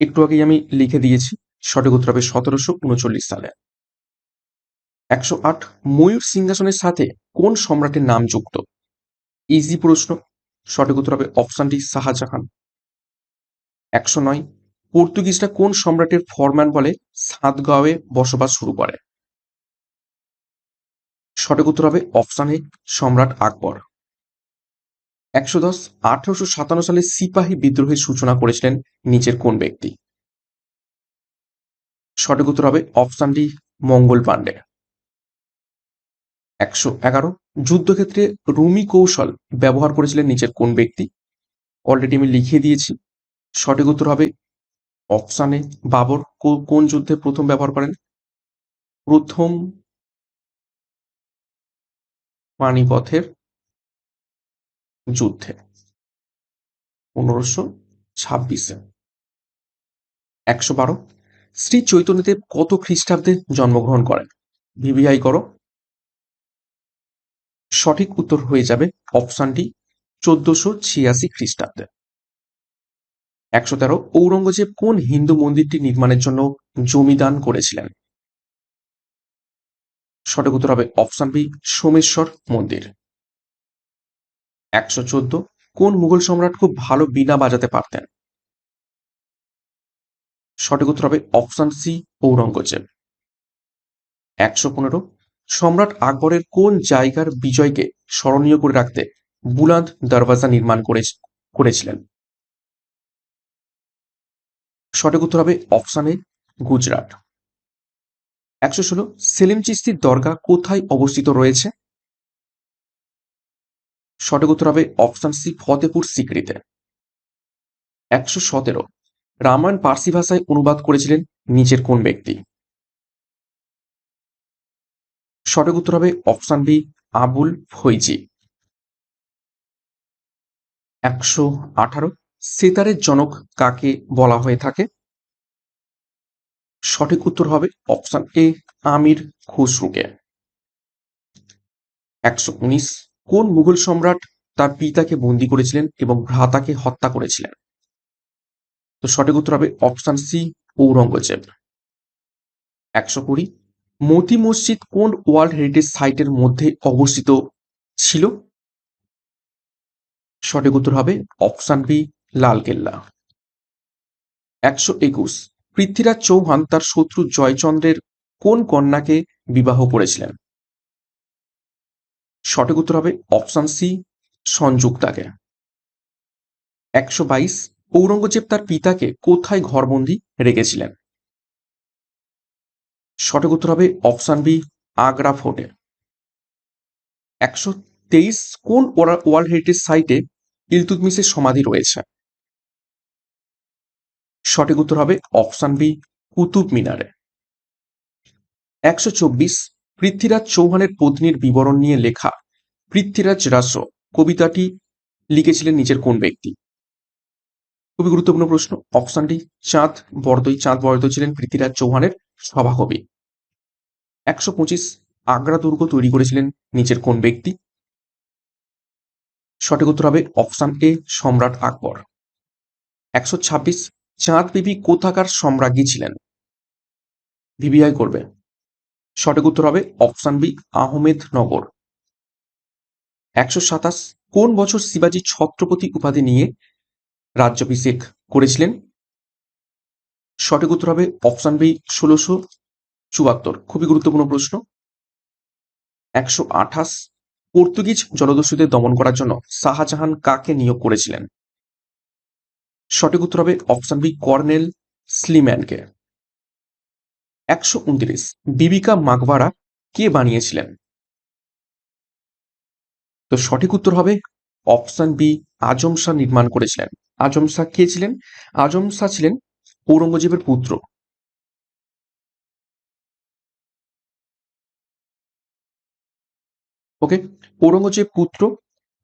একটু আগেই আমি লিখে দিয়েছি, সঠিক উত্তর হবে 1739 সালে। 108 ময়ূর সিংহাসনের সাথে কোন সম্রাটের নাম যুক্ত? ইজি প্রশ্ন, সঠিক উত্তর হবে অপশন ডি শাহজাহান। 109 পর্তুগিজরা কোন সম্রাটের ফরমান বলে সাতগাঁওয়ে বসবাস শুরু করে? সঠিক উত্তর হবে অপশন এ সম্রাট আকবর। 110 1857 সালে সিপাহী বিদ্রোহের সূচনা করেছিলেন নিচের কোন ব্যক্তি? সঠিক উত্তর হবে অপশন ডি মঙ্গল পাণ্ডে। 111 যুদ্ধক্ষেত্রে রুমি কৌশল ব্যবহার করেছিলেন নিচের কোন ব্যক্তি? অলরেডি আমি লিখিয়ে দিয়েছি, সঠিক উত্তর হবে অপশন এ বাবর। কোন যুদ্ধে প্রথম ব্যবহার করেন? প্রথম পানিপথের যুদ্ধে 1526-এ। 112 শ্রী চৈতন্যদেব কত খ্রিস্টাব্দে জন্মগ্রহণ করেন? ভিভিআই করো। সঠিক উত্তর হয়ে যাবে অপশন ডি 1486 খ্রিস্টাব্দে। 113 ঔরঙ্গজেব কোন হিন্দু মন্দিরটি নির্মাণের জন্য জমি দান করেছিলেন? সঠিক উত্তর হবে অপশন বি সোমেশ্বর মন্দির। 114 কোন মুঘল সম্রাট খুব ভালো বীণা বাজাতে পারতেন? সঠিক উত্তর হবে অপশন সি ঔরঙ্গজেব। 115 সম্রাট আকবরের কোন জায়গার বিজয়কে স্মরণীয় করে রাখতে বুলান্দ দরওয়াজা নির্মাণ করেছিলেন? সঠিক উত্তর হবে অপশন এ গুজরাট। 116 সেলিম চিশতির দরগা কোথায় অবস্থিত রয়েছে? সঠিক উত্তর হবে অপশন সি ফতেপুর সিক্রিতে। 117 রামায়ণ পার্সি ভাষায় অনুবাদ করেছিলেন নিচের কোন ব্যক্তি? সঠিক উত্তর হবে অপশন বি আবুল ফৈজি। 118 সেতারের জনক কাকে বলা হয়ে থাকে? সঠিক উত্তর হবে অপশন এ আমির খুসরুকে। 119 কোন মুঘল সম্রাট তার পিতাকে বন্দী করেছিলেন এবং ভ্রাতাকে হত্যা করেছিলেন? তো সঠিক উত্তর হবে অপশন সি ঔরঙ্গজেব। 120 মতি মসজিদ কোন ওয়ার্ল্ড হেরিটেজ সাইটের মধ্যে অবস্থিত ছিল? সঠিক উত্তর হবে অপশন বি লালকেল্লা। 121 পৃথ্বীরাজ চৌহান তার শত্রু জয়চন্দ্রের কোন কন্যাকে বিবাহ করেছিলেন? সঠিক উত্তর হবে অপশন সি সংযুক্তাকে। 122 ঔরঙ্গজেব তার পিতাকে কোথায় ঘরবন্দি রেখেছিলেন? সঠিক উত্তর হবে অপশন বি আগ্রা ফোর্টে। 123 কোন ওয়ার্ল্ড হেরিটেজ সাইটে ইলতুৎমিশের সমাধি রয়েছে? সঠিক উত্তর হবে অপশন বি কুতুব মিনারে। 124 পৃথ্বীরাজ চৌহানের পত্নীর বিবরণ নিয়ে লেখা পৃথ্বীরাজ রাসো কবিতাটি লিখেছিলেন নিচের কোন ব্যক্তি? খুবই গুরুত্বপূর্ণ প্রশ্ন। অপশন ডি চাঁদ বরদই। চাঁদ বরদই ছিলেন পৃথ্বীরাজ চৌহানের সভাকবি। ১২৫ আগ্রা দুর্গ তৈরি করেছিলেন নিচের কোন ব্যক্তি? সঠিক উত্তর হবে অপশন এ সম্রাট আকবর। ১২৬ চাঁদ বিবি কোথাকার সম্রাজ্ঞী ছিলেন? ভিভিআই করবে। সঠিক উত্তর হবে অপশন বি আহমেদনগর। ১২৭ কোন বছর শিবাজী ছত্রপতি উপাধি নিয়ে রাজ্যাভিষেক করেছিলেন? সঠিক উত্তর হবে অপশন বি ১৬৭৪। খুবই গুরুত্বপূর্ণ প্রশ্ন। ১২৮ পর্তুগিজ জলদস্যুদের দমন করার জন্য শাহজাহান কাকে নিয়োগ করেছিলেন? সঠিক উত্তর হবে অপশন বি কর্নেল স্লিম্যানকে। ১২৯ বিবিকা মাকবারা কে বানিয়েছিলেন? তো সঠিক উত্তর হবে অপশন বি আজম শাহ নির্মাণ করেছিলেন। আজম শাহ কে ছিলেন? আজম শাহ ছিলেন ঔরঙ্গজেবের পুত্র। ওকে, ঔরঙ্গজেব পুত্র,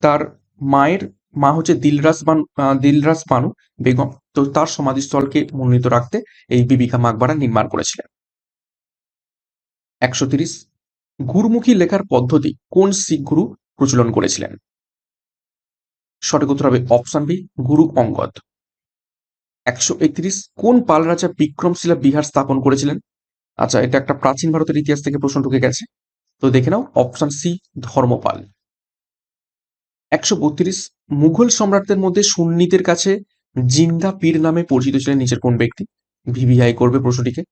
তার মায়ের মা হচ্ছে দিলরাস বানু বেগম। তো তার সমাধিস্থলকে মনোনীত রাখতে এই বিবিকা মাকবারা নির্মাণ করেছিলেন। ১৩০ গুরুমুখী লেখার পদ্ধতি কোন শিখ গুরু প্রচলন করেছিলেন? সঠিক উত্তর হবে অপশন বি গুরু অঙ্গদ। ১৩১ কোন পাল রাজা বিক্রমশিলা বিহার স্থাপন করেছিলেন? আচ্ছা, এটা একটা প্রাচীন ভারতের ইতিহাস থেকে প্রশ্ন ঢুকে গেছে, তো দেখে নাও অপশন সি ধর্মপাল। ১৩২ মুঘল সম্রাটদের মধ্যে সুন্নিদের কাছে জিন্দা পীর নামে পরিচিত ছিলেন নিচের কোন ব্যক্তি? ভিভিআই করবে প্রশ্নটিকে।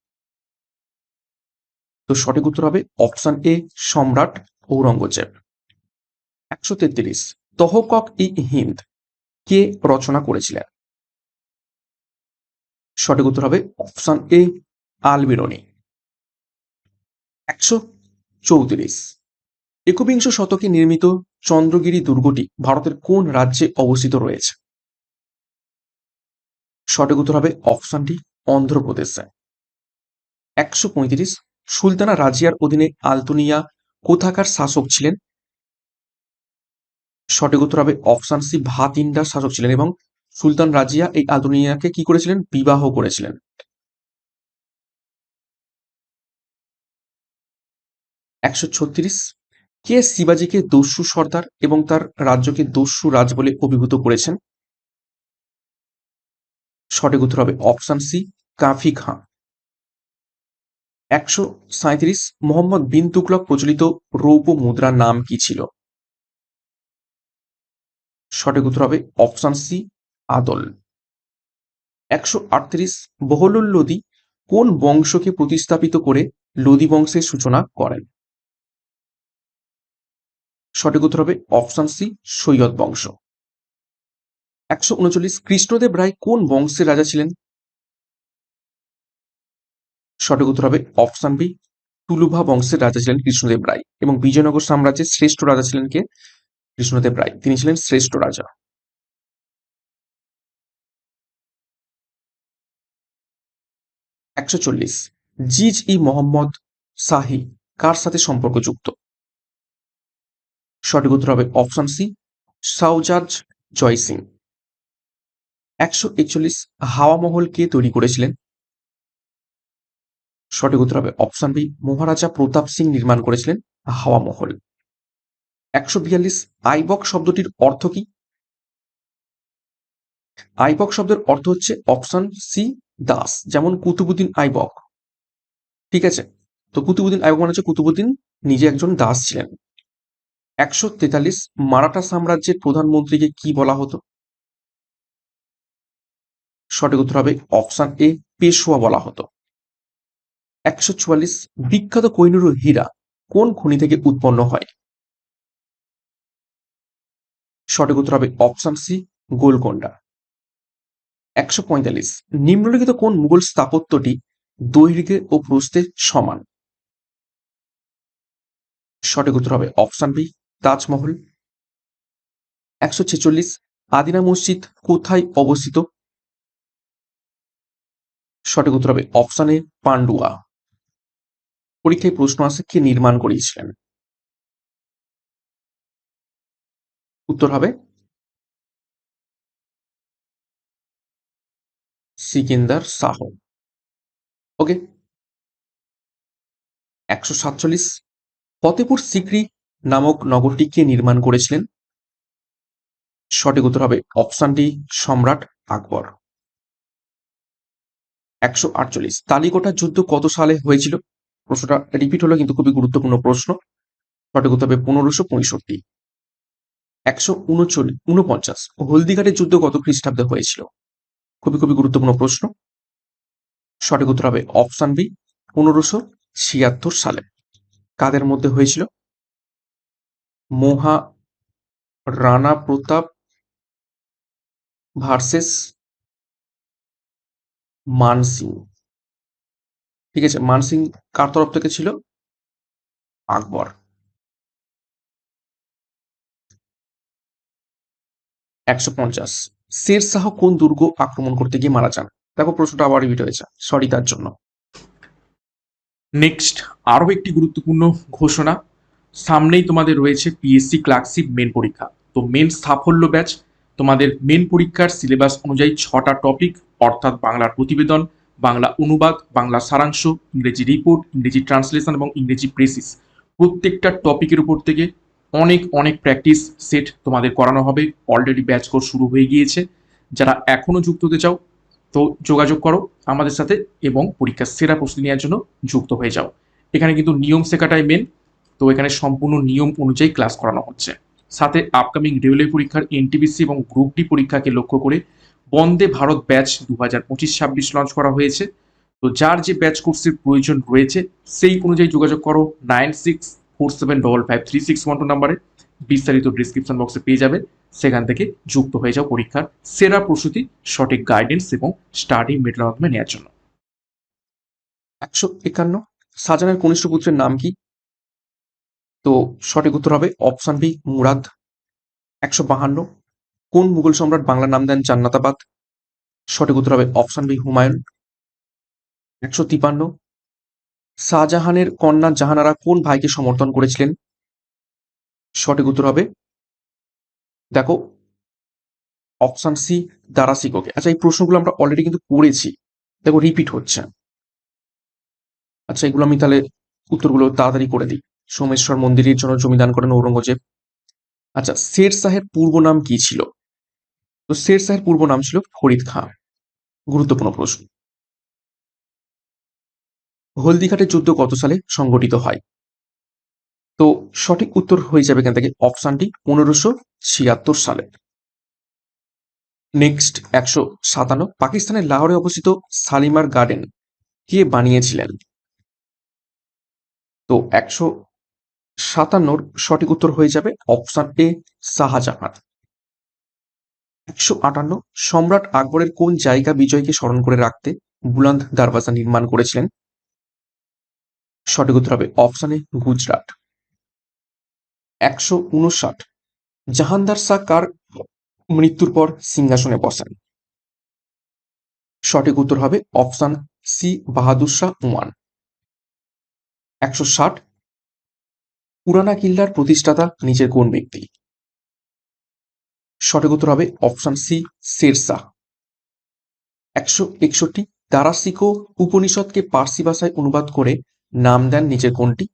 তো সঠিক উত্তর হবে অপশন এ সম্রাট ঔরঙ্গজেব। ১৩৩ তহকক ই হিন্দ কে রচনা করেছিলেন? সঠিক উত্তর হবে অপশন এ আল বিরুনি। ১৩৪ একবিংশ শতকে নির্মিত চন্দ্রগিরি দুর্গটি ভারতের কোন রাজ্যে অবস্থিত রয়েছে? সঠিক উত্তর হবে অপশন ডি অন্ধ্রপ্রদেশে। ১৩৫ সুলতানা রাজিয়ার অধীনে আলতুনিয়া কোথাকার শাসক ছিলেন? সঠিক উত্তর হবে অপশন সি ভাতিন্ডার শাসক ছিলেন এবং সুলতান রাজিয়া এই আলতুনিয়াকে কি করেছিলেন? বিবাহ করেছিলেন। ১৩৬ কে শিবাজীকে দস্যু সর্দার এবং তার রাজ্যকে দস্যু রাজ বলে অভিভূত করেছেন? সঠিক উত্তর হবে অপশন সি কাফি খাঁ। ১৩৭ মোহাম্মদ বিন তুগলক প্রচলিত রৌপ্য মুদ্রার নাম কি ছিল? সঠিক উত্তর হবে অপশন সি আদল। ১৩৮ বহলুল লোদি কোন বংশকে প্রতিস্থাপিত করে লোদি বংশের সূচনা করেন? সঠিক উত্তর হবে অপশন সি সৈয়দ বংশ। ১৩৯ কৃষ্ণদেব রায় কোন বংশের রাজা ছিলেন? সঠিক উত্তর হবে অপশন বি তুলুভা বংশের রাজা ছিলেন কৃষ্ণদেব রায় এবং বিজয়নগর সাম্রাজ্যের শ্রেষ্ঠ রাজা ছিলেন কে? কৃষ্ণদেব রায়, তিনি ছিলেন শ্রেষ্ঠ রাজা। ১৪০ জিজ ই মোহাম্মদ শাহী কার সাথে সম্পর্কযুক্ত? সঠিক উত্তর হবে অপশন সি শাওজাজ জয় সিং। ১৪১ হাওয়া মহল কে তৈরি করেছিলেন? সঠিক উত্তর হবে অপশন বি মহারাজা প্রতাপ সিং নির্মাণ করেছিলেন হাওয়া মহল। ১৪২ আইবক শব্দটির অর্থ কি? আইবক শব্দের অর্থ হচ্ছে অপশন সি দাস, যেমন কুতুবুদ্দিন আইবক। ঠিক আছে, তো কুতুবুদ্দিন আইবক মানে হচ্ছে কুতুবুদ্দিন নিজে একজন দাস ছিলেন। ১৪৩ মারাঠা সাম্রাজ্যের প্রধানমন্ত্রীকে কি বলা হতো? সঠিক উত্তর হবে অপশন এ পেশোয়া বলা হতো। ১৪৪ বিখ্যাত কোহিনূর হীরা কোন খনি থেকে উৎপন্ন হয়? সঠিক উত্তর হবে অপশন সি গোলকোন্ডা। ১৪৫ নিম্নলিখিত কোন মুঘল স্থাপত্যটি দৈর্ঘ্যে ও প্রস্থে সমান? সঠিক উত্তর হবে অপশন বি তাজমহল। ১৪৬ আদিনা মসজিদ কোথায় অবস্থিত? সঠিক উত্তর হবে অপশন এ পান্ডুয়া। পরীক্ষায় প্রশ্ন আছে কে নির্মাণ করিয়েছিলেন? উত্তর হবে সিকিন্দার শাহ। ওকে। 147, ফতেপুর সিক্রি নামক নগরটি কে নির্মাণ করেছিলেন? সঠিক উত্তর হবে অপশন ডি, সম্রাট আকবর। 148, তালিকোটার যুদ্ধ কত সালে হয়েছিল? প্রশ্নটা রিপিট হলো, কিন্তু খুবই গুরুত্বপূর্ণ প্রশ্ন। সঠিক উত্তর হবে 1565। 149, হলদিঘাটের যুদ্ধ কত খ্রিস্টাব্দে হয়েছিল? খুবই খুবই গুরুত্বপূর্ণ প্রশ্ন। সঠিক উত্তর হবে অপশন বি, 1576 সালে। কাদের মধ্যে হয়েছিল? মহারানা প্রতাপ ভার্সেস মানসিং। ঠিক আছে, মানসিং কার তরফ থেকে ছিল? আকবর। 150, শের শাহ কোন দুর্গ আক্রমণ করতে গিয়ে মারা যান? দেখো প্রশ্নটা আবার রিপিট হয়েছে, সরি তার জন্য। নেক্সট আরও একটি গুরুত্বপূর্ণ ঘোষণা, সামনেই তোমাদের রয়েছে পিএসসি ক্লার্কশিপ মেন পরীক্ষা। তো মেন সাফল্য ব্যাচ তোমাদের মেন পরীক্ষার সিলেবাস অনুযায়ী 6টা টপিক, অর্থাৎ বাংলার প্রতিবেদন, বাংলা অনুবাদ, বাংলা সারাংশ, ইংরেজি রিপোর্ট, ইংরেজি ট্রান্সলেশন এবং ইংরেজি প্রেসিস, প্রত্যেকটা টপিকের উপর থেকে অনেক অনেক প্র্যাকটিস সেট তোমাদের করানো হবে। অলরেডি ব্যাচ কোর্স শুরু হয়ে গিয়েছে। যারা এখনও যুক্ত হতে চাও তো যোগাযোগ করো আমাদের সাথে এবং পরীক্ষার সেরা প্রস্তুতি নেওয়ার জন্য যুক্ত হয়ে যাও। এখানে কিন্তু নিয়ম শেখাটাই মেন। তো এখানে সম্পূর্ণ নিয়ম অনুযায়ী ক্লাস করানো হচ্ছে। সাথে আপকামিং রেলওয়ে পরীক্ষার এনটিপিসি এবং গ্রুপ ডি পরীক্ষাকে লক্ষ্য করে বন্দে ভারত ব্যাচ 2025-26 লঞ্চ করা হয়েছে। তো যার যে ব্যাচ কোর্সের প্রয়োজন রয়েছে সেই অনুযায়ী যোগাযোগ করো 9647553612 নাম্বারে। বিস্তারিত ডিসক্রিপশন বক্সে পেয়ে যাবে, সেখান থেকে যুক্ত হয়ে যাও পরীক্ষার সেরা প্রস্তুতি, সঠিক গাইডেন্স এবং স্টাডি মেটেরিয়াল মাধ্যমে নেওয়ার জন্য। 151, শাহজাহানের কনিষ্ঠ পুত্রের নাম কি? তো সঠিক উত্তর হবে অপশন বি, মুরাদ। 152, কোন মুঘল সম্রাট বাংলার নাম দেন জান্নাতাবাদ? সঠিক উত্তর হবে অপশন বি, হুমায়ুন। 153, শাহজাহানের কন্যা জাহানারা কোন ভাইকে সমর্থন করেছিলেন? সঠিক উত্তর হবে, দেখো, অপশন সি, দারাশিকোকে। আচ্ছা, এই প্রশ্নগুলো আমরা অলরেডি কিন্তু পড়েছি, দেখো রিপিট হচ্ছে। আচ্ছা, এগুলো আমি তাহলে উত্তরগুলো তাড়াতাড়ি করে দিই। সোমেশ্বর মন্দিরের জন্য জমি দান করেন ঔরঙ্গজেব। আচ্ছা, শের শাহের পূর্ব নাম কি ছিল? তো শের শাহের পূর্ব নাম ছিল ফরিদ খাঁ। গুরুত্বপূর্ণ প্রশ্ন। হলদিঘাটের যুদ্ধ কত সালে সংঘটিত হয়? তো সঠিক উত্তর হয়ে যাবে এখান থেকে অপশনটি 1576 সালে। নেক্সট 157, পাকিস্তানের লাহোরে অবস্থিত শালিমার গার্ডেন কে বানিয়েছিলেন? তো 157 সঠিক উত্তর হয়ে যাবে অপশন এ, শাহজাহান। 158, সম্রাট আকবরের কোন জায়গা বিজয়কে স্মরণ করে রাখতে বুলন্দ দরওয়াজা নির্মাণ করেছিলেন? সঠিক উত্তর হবে অপশন এ, গুজরাট। 159, জাহানদার শাহ কার মৃত্যুর পর সিংহাসনে বসেন? সঠিক উত্তর হবে option C, Bahadur Shah Oman. 160, পুরানা কিল্লার প্রতিষ্ঠাতা নিচের কোন ব্যক্তি? সঠিক উত্তর হবে অপশন সি, শের শাহ। 161, দারাশিকো উপনিষদকে পার্সি ভাষায় অনুবাদ করে নাম দেন নিচের কোনটি?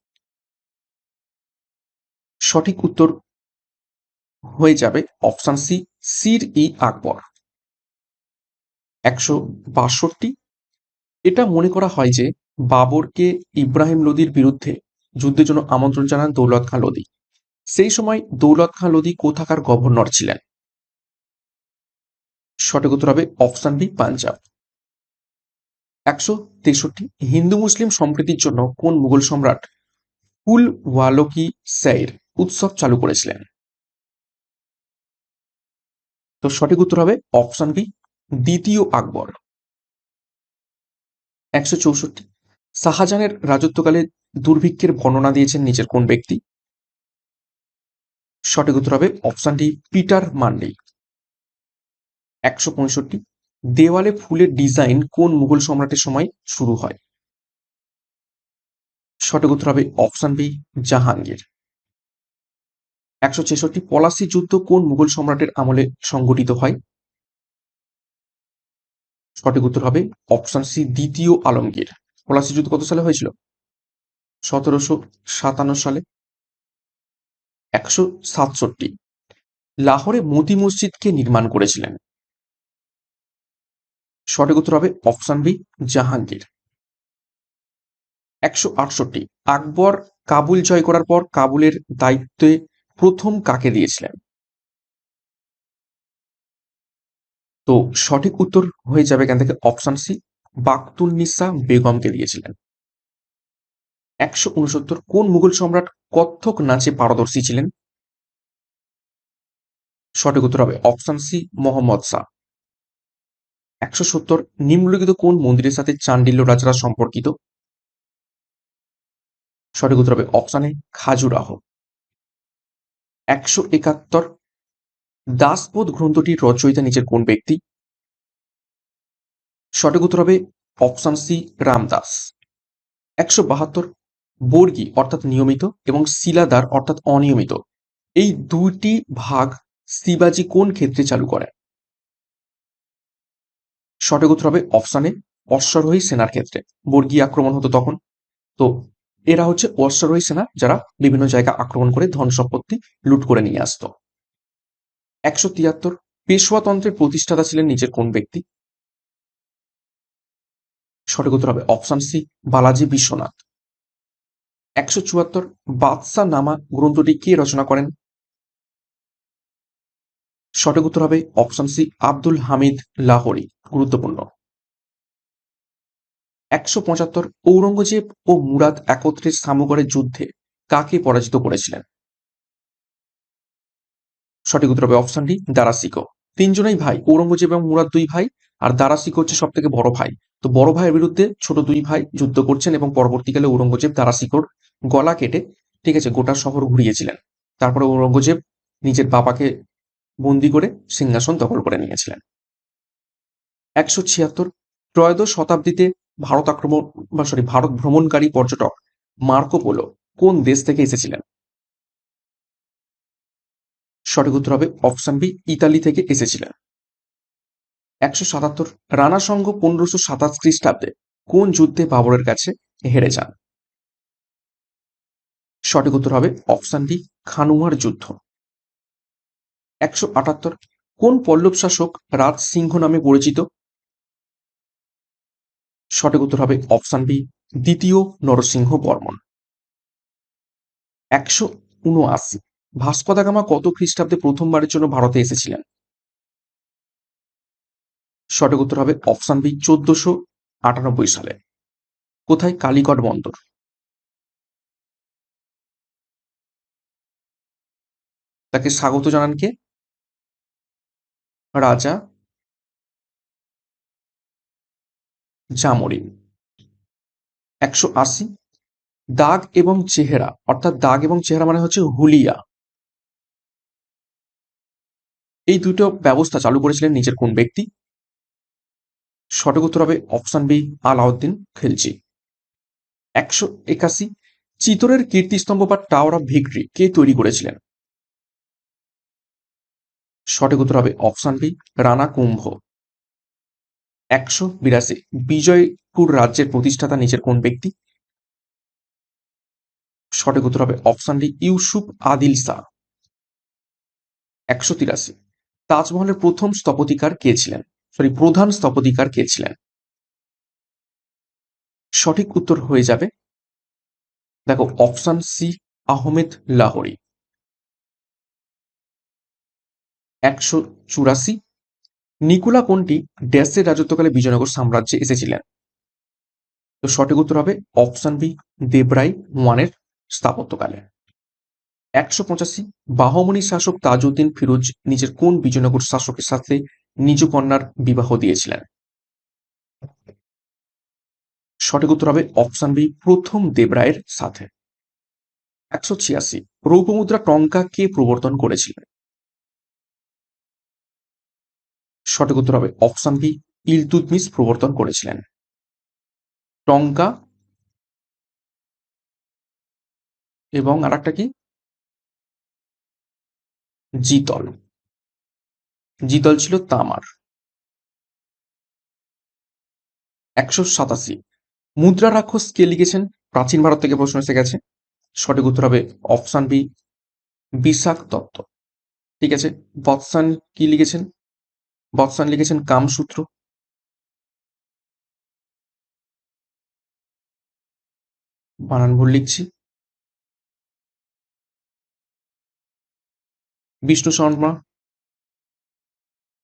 সঠিক উত্তর হয়ে যাবে অপশন সি, সির ই আকবর। 162, এটা মনে করা হয় যে বাবরকে ইব্রাহিম লোদির বিরুদ্ধে যুদ্ধের জন্য আমন্ত্রণ জানান দৌলত খাঁ লোদি। সেই সময় দৌলত খাঁ লোদি কোথাকার গভর্নর ছিলেন? সঠিক উত্তর হবে অপশন বি, পাঞ্জাব। 163, হিন্দু মুসলিম সম্প্রীতির জন্য কোন মুঘল সম্রাট কুল ওয়ালকি সৈর উৎসব চালু করেছিলেন? তো সঠিক উত্তর হবে অপশন বি, দ্বিতীয় আকবর। 164, শাহজাহানের রাজত্বকালে দুর্ভিক্ষের বর্ণনা দিয়েছেন নিচের কোন ব্যক্তি? সঠিক উত্তর হবে অপশন ডি, পিটার মান্ডি। 165, দেওয়ালে ফুলের ডিজাইন কোন মুঘল সম্রাটের সময় শুরু হয়? সঠিক উত্তর হবে অপশন বি, জাহাঙ্গীর। 166 পলাশী যুদ্ধ কোন মুঘল সম্রাটের আমলে সংগঠিত হয়? সঠিক উত্তর হবে অপশন সি দ্বিতীয় আলমগীর। পলাশী যুদ্ধ কত সালে হয়েছিল? 1757 সালে। 167 লাহোরে মোতি মসজিদ কে নির্মাণ করেছিলেন? সঠিক উত্তর হবে অপশন বি জাহাঙ্গীর। 168 আকবর কাবুল জয় করার পর কাবুলের দায়িত্বে প্রথম কাকে দিয়েছিলেন? তো সঠিক উত্তর হয়ে যাবে এখান থেকে অপশন সি বাকতুন্নিসা বেগমকে দিয়েছিলেন। 169 কোন মুঘল সম্রাট কত্থক নাচে পারদর্শী ছিলেন? সঠিক উত্তর হবে অপশন সি মোহাম্মদ শাহ। 170 নিম্নলিখিত কোন মন্দিরের সাথে চান্ডিল্য রাজারা সম্পর্কিত? সঠিক উত্তর হবে অপশন এ খাজুরাহ। 171 দাসবোধ গ্রন্থটির রচয়িতা নিচের কোন ব্যক্তি? সঠিক উত্তর হবে অপশন সি রামদাস। 172 বর্গী অর্থাৎ নিয়মিত এবং শিলাদার অর্থাৎ অনিয়মিত এই দুইটি ভাগ শিবাজি কোন ক্ষেত্রে চালু করেন? সঠিক উত্তর হবে অপশন এ অশ্বারোহী সেনার ক্ষেত্রে। বর্গী আক্রমণ হতো তখন। তো এরা হচ্ছে অশ্বারোহী সেনা যারা বিভিন্ন জায়গা আক্রমণ করে ধন সম্পত্তি লুট করে নিয়ে আসতো। 173 পেশওয়াতন্ত্রের প্রতিষ্ঠাতা ছিলেন নিচের কোন ব্যক্তি? সঠিক উত্তর হবে অপশন সি বালাজি বিশ্বনাথ। 174 বাদশা নামা গ্রন্থটি কে রচনা করেন? সঠিক উত্তর হবে অপশন সি আব্দুল হামিদ লাহোরী। গুরুত্বপূর্ণ। 175 ঔরঙ্গজেব ও মুরাদ একত্রে সামগড়ের যুদ্ধে কাকে পরাজিত করেছিলেন? সঠিক উত্তর হবে অপশন ডি দারা শিকো। তিনজনেই ভাই, ঔরঙ্গজেব এবং মুরাদ দুই ভাই, আর দারা শিকো হচ্ছে সব থেকে বড় ভাই। তো বড় ভাইয়ের বিরুদ্ধে ছোট দুই ভাই যুদ্ধ করছেন এবং পরবর্তীকালে ঔরঙ্গজেব দারা শিকোর গলা কেটে, ঠিক আছে, গোটা শহর ঘুরিয়েছিলেন। তারপরে ঔরঙ্গজেব নিজের বাবাকে বন্দি করে সিংহাসন দখল করে নিয়েছিলেন। 176 ত্রয়োদশ শতাব্দীতে ভারত ভ্রমণকারী পর্যটক মার্কো পোলো কোন দেশ থেকে এসেছিলেন? সঠিক উত্তর হবে অপশন বি ইতালি থেকে এসেছিলেন। 177 রানা সঙ্গ 1527 খ্রিস্টাব্দে কোন যুদ্ধে বাবরের কাছে হেরে যান? সঠিক উত্তর হবে অপশন ডি খানুয়ার যুদ্ধ। 178 কোন পল্লব শাসক রাজ সিংহ নামে পরিচিত? সঠিক উত্তর হবে অপশন বি দ্বিতীয় Narasimha Varman. 179 Vasco da Gama কত খ্রিস্টাব্দে প্রথমবারের জন্য ভারতে এসেছিলেন? সঠিক উত্তর হবে অপশন বি 1498 সালে। কোথায়? কালিকট বন্দর। তাকে স্বাগত জানান কে? রাজা জামোরিন। 180 দাগ এবং চেহারা অর্থাৎ দাগ এবং চেহারা মানে হচ্ছে হুলিয়া, এই দুটো ব্যবস্থা চালু করেছিলেন নিচের কোন ব্যক্তি? সঠিক উত্তর হবে অপশন বি আলাউদ্দিন খিলজি। 181 চিতোরের কীর্তিস্তম্ভ বা টাওয়ার অফ ভিক্টরি কে তৈরি করেছিলেন? সঠিক উত্তর হবে অপশন বি রানা কুম্ভ। 182 বিজয়পুর রাজ্যের প্রতিষ্ঠাতা নিচের কোন ব্যক্তি? সঠিক উত্তর হবে অপশন ডি ইউসুফ আদিল শাহ। 183 তাজমহলের প্রথম স্থপতিকার কে ছিলেন? প্রধান স্থপতিকার কে ছিলেন? সঠিক উত্তর হয়ে যাবে দেখো option C Ahmed Lahori. 184 Nikola কোনটি ড্যাশের রাজত্বকালে বিজয়নগর সাম্রাজ্যে এসেছিলেন? তো সঠিক উত্তর হবে অপশন বি দেবরাই ওয়ানের স্থাপত্যকালে। 185 বাহমনি শাসক তাজউদ্দিন ফিরোজ নিজের কোন বিজয়নগর শাসকের সাথে নিজ কন্যার বিবাহ দিয়েছিলেন? সঠিক উত্তর হবে অপশন বি প্রথম দেবরায়ের সাথে। 186 রৌপ্যমুদ্রা টঙ্কা কে প্রবর্তন করেছিলেন? সঠিক উত্তর হবে অপশন বি ইলতুৎমিশ প্রবর্তন করেছিলেন। টঙ্কা এবং আর একটা কি? জিতল। জিতল ছিল তামার। 187, মুদ্রা রাক্ষস কে লিখেছেন? প্রাচীন ভারত থেকে প্রশ্ন এসে গেছে। সঠিক উত্তর হবে অপশন বি, বিশাখ দত্ত। ঠিক আছে, বৎসান কি লিখেছেন? বৎসান লিখেছেন কামসূত্র। বানান ভুল লিখছি। বিষ্ণু শর্মা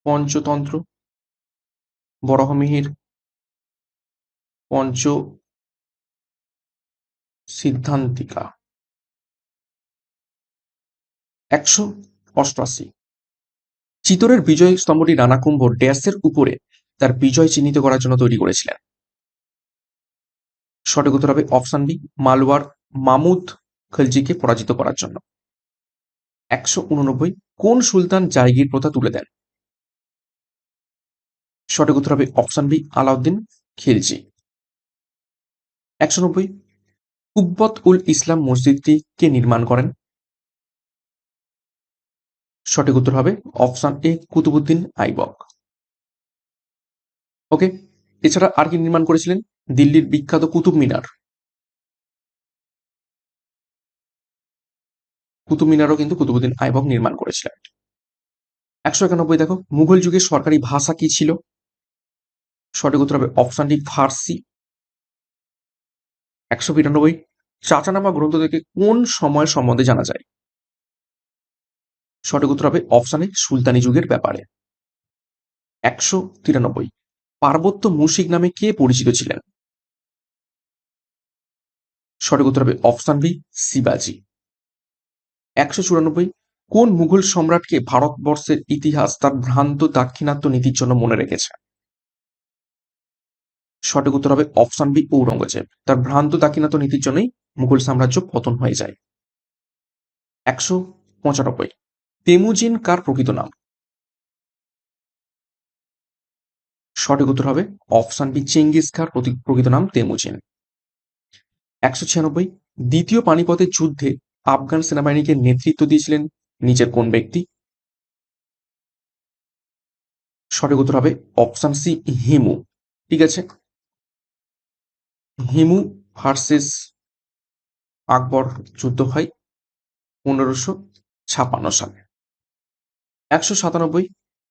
পঞ্চতন্ত্র। বরাহমিহির পঞ্চ সিদ্ধান্তিকা। 188, চিতোরের বিজয় স্তম্ভটি রানা কুম্ভ ড্যাশের উপরে তার বিজয় চিহ্নিত করার জন্য তৈরি করেছিলেন? সঠিক উত্তর হবে অপশন বি, মালওয়ার মামুদ খলজিকে পরাজিত করার জন্য। 189, কোন সুলতান জায়গির প্রথা তুলে দেন? সঠিক উত্তর হবে অপশন বি, আলাউদ্দিন খিলজি। 190, কুব্বত উল ইসলাম মসজিদটি কে নির্মাণ করেন? সঠিক উত্তর হবে অপশন এ, কুতুবুদ্দিন আইবক। ওকে, এছাড়া আর কি নির্মাণ করেছিলেন? দিল্লির বিখ্যাত কুতুব মিনার। কুতুব মিনারও কিন্তু কুতুবুদ্দিন আইবক নির্মাণ করেছিলেন। 191, দেখো, মুঘল যুগের সরকারি ভাষা কি ছিল? সঠিক উত্তর হবে অপশন ডি, ফার্সি। 192, চাচানামা গ্রন্থ থেকে কোন সময় সম্বন্ধে জানা যায়? সঠিক উত্তর হবে অপশন এ, সুলতানি যুগের ব্যাপারে। 193, পার্বত্য মুশিক নামে কে পরিচিত ছিলেন? সঠিক উত্তর হবে অপশন বি, শিবাজি। 194, কোন মুঘল সম্রাটকে ভারতবর্ষের ইতিহাস তার ভ্রান্ত দাক্ষিণাত্য নীতির জন্য মনে রেখেছে? সঠিক উত্তর হবে অপশন বি, ঔরঙ্গজেব। তার ভ্রান্ত দাক্ষিণাত্য নীতির জন্যই মুঘল সাম্রাজ্য পতন হয়ে যায়। 195, তেমুজিন কার প্রকৃত নাম? সঠিক উত্তর হবে অপশন বি, চেঙ্গিস খার প্রকৃত নাম তেমুজিন। 196, দ্বিতীয় পানিপথের যুদ্ধে আফগান সেনাবাহিনীকে নেতৃত্ব দিয়েছিলেন নিচের কোন ব্যক্তি? সঠিক উত্তর হবে অপশন সি, হিমু। ঠিক আছে, হিমু ভার্সেস আকবর যুদ্ধ হয় 1556 সালে। 197,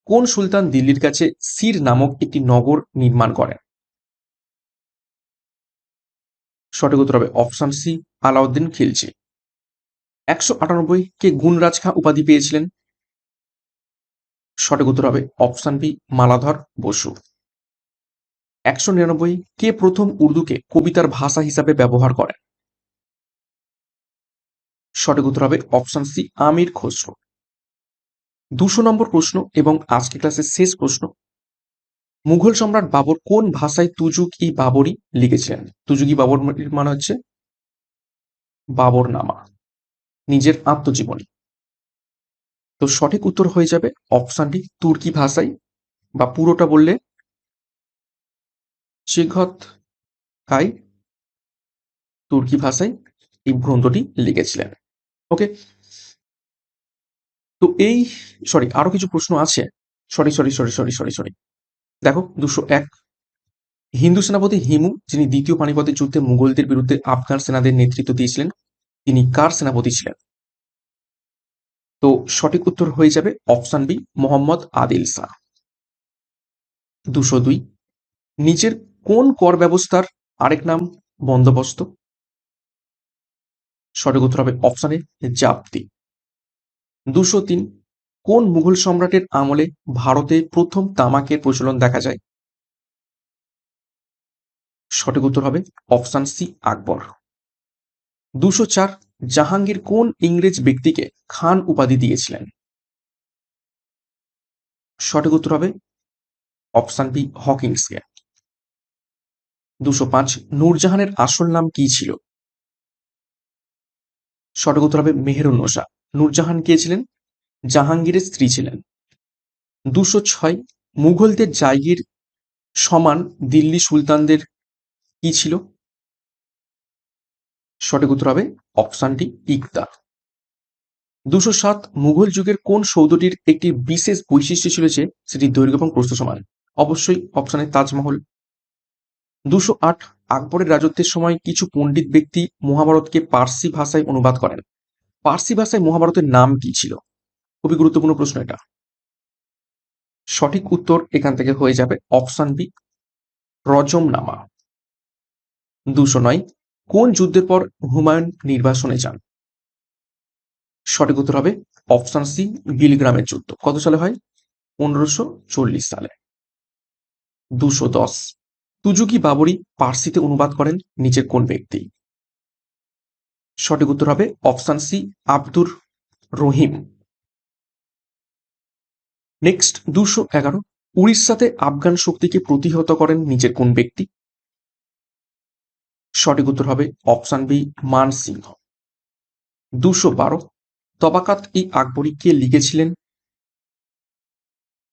কোন সুলতান দিল্লির কাছে সির নামক একটি নগর নির্মাণ করেন? সঠিক উত্তর হবে অপশন সি, আলাউদ্দিন খিলজি। 198, কে গুণরাজ খাঁ উপাধি পেয়েছিলেন? সঠিক উত্তর হবে অপশন বি, মালাধর বসু। 199, কে প্রথম উর্দুকে কবিতার ভাষা হিসাবে ব্যবহার করেন? সঠিক উত্তর হবে অপশন সি, আমির খসরু। 200 নম্বর প্রশ্ন এবং আজকে ক্লাসের শেষ প্রশ্ন, মুঘল সম্রাট বাবর কোন ভাষায় তুজুক-ই বাবরি লিখেছিলেন? তুজুক-ই বাবর মানে হচ্ছে বাবরনামা, নিজের আত্মজীবনী। তো সঠিক উত্তর হয়ে যাবে অপশন ডি, তুর্কি ভাষায়, বা পুরোটা বললে চিঘত কাই তুর্কি ভাষায় এই গ্রন্থটি লিখেছিলেন। ওকে, তো এই সরি আরো কিছু প্রশ্ন আছে। সরি, দেখো, 201, হিন্দু সেনাপতি হিমু যিনি দ্বিতীয় পানিপথের যুদ্ধে মুঘলদের বিরুদ্ধে আফগান সেনাদের নেতৃত্ব দিয়েছিলেন, তিনি কার সেনাপতি ছিলেন? তো সঠিক উত্তর হয়ে যাবে অপশন বি, মোহাম্মদ আদিল শাহ। 202, নিচের কোন কর ব্যবস্থার আরেক নাম বন্দোবস্ত? সঠিক উত্তর হবে অপশন এ, জাপ্তি। 203, কোন মুঘল সম্রাটের আমলে ভারতে প্রথম তামাকের প্রচলন দেখা যায়? সঠিক উত্তর হবে অপশন সি, আকবর। 204, জাহাঙ্গীর কোন ইংরেজ ব্যক্তিকে খান উপাধি দিয়েছিলেন? সঠিক উত্তর হবে অপশন বি, হকিন্সকে। 205, নূরজাহানের আসল নাম কি ছিল? সঠিক উত্তর হবে মেহেরুন্নেসা। নূরজাহান কে ছিলেন? জাহাঙ্গীরের স্ত্রী ছিলেন। 206, মুঘলদের জায়গির সমান দিল্লি সুলতানদের কি ছিল? সঠিক উত্তর হবে অপশন ডি, ইকতা। 207 মুঘল যুগের কোন সৌধটির একটি বিশেষ বৈশিষ্ট্য ছিল যে সেটির দৈর্ঘ্য এবং প্রস্থ সমান? অবশ্যই অপশনে তাজমহল। 208 আকবরের রাজত্বের সময় কিছু পণ্ডিত ব্যক্তি মহাভারতকে পার্সি ভাষায় অনুবাদ করেন। পার্সি ভাষায় মহাভারতের নাম কি ছিল? খুবই গুরুত্বপূর্ণ প্রশ্ন এটা। সঠিক উত্তর এখান থেকে হয়ে যাবে অপশন বি, রজমনামা। 209 কোন যুদ্ধের পর হুমায়ুন নির্বাসনে যান? সঠিক উত্তর হবে অপশন সি, বিলগ্রামের যুদ্ধ। কত সালে হয়? 1540 সালে। 210 তুজুকি বাবরি পার্সিতে অনুবাদ করেন নিচের কোন ব্যক্তি? সঠিক উত্তর হবে option C, Abdur Rahim. Next 211 উড়িষ্যাতে Afghan শক্তিকে প্রতিহত করেন নিচের কোন ব্যক্তি? সঠিক উত্তর হবে অপশন বি, মান সিংহ। 212 তবাকাত ই আকবরী কে লিখেছিলেন?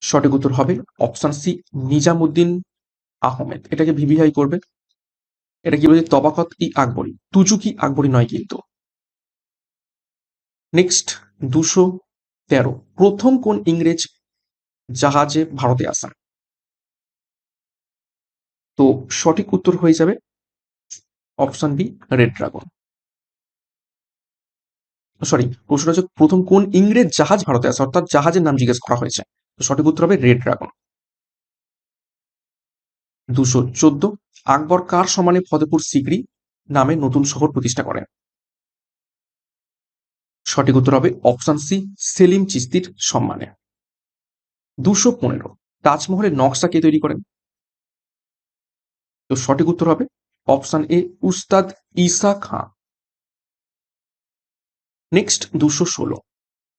সঠিক উত্তর হবে অপশন সি, নিজামুদ্দিন আহমেদ। এটাকে ভিভিআই করবে। এটা কি বলছে? তবাকত ই আকবরী, তুজুকি আকবরী নয় কিন্তু। নেক্সট 213 প্রথম কোন ইংরেজ জাহাজে ভারতে আসা? তো সঠিক উত্তর হয়ে যাবে option B, red dragon. Sorry, প্রশ্নটা হচ্ছে প্রথম কোন ইংরেজ জাহাজ ভারতে আসে, অর্থাৎ জাহাজের নাম জিজ্ঞেস করা হয়েছে। তো সঠিক উত্তর হবে রেড ড্রাগন। 214 আকবর কার সম্মানে ফতেপুর সিকরি নামে নতুন শহর প্রতিষ্ঠা করেন? সঠিক উত্তর হবে অপশন সি, সেলিম চিস্তির সম্মানে। 215 তাজমহলের নকশা কে তৈরি করেন? তো সঠিক উত্তর হবে অপশন এ, উস্তাদ ঈসা খাঁ। নেক্সট 216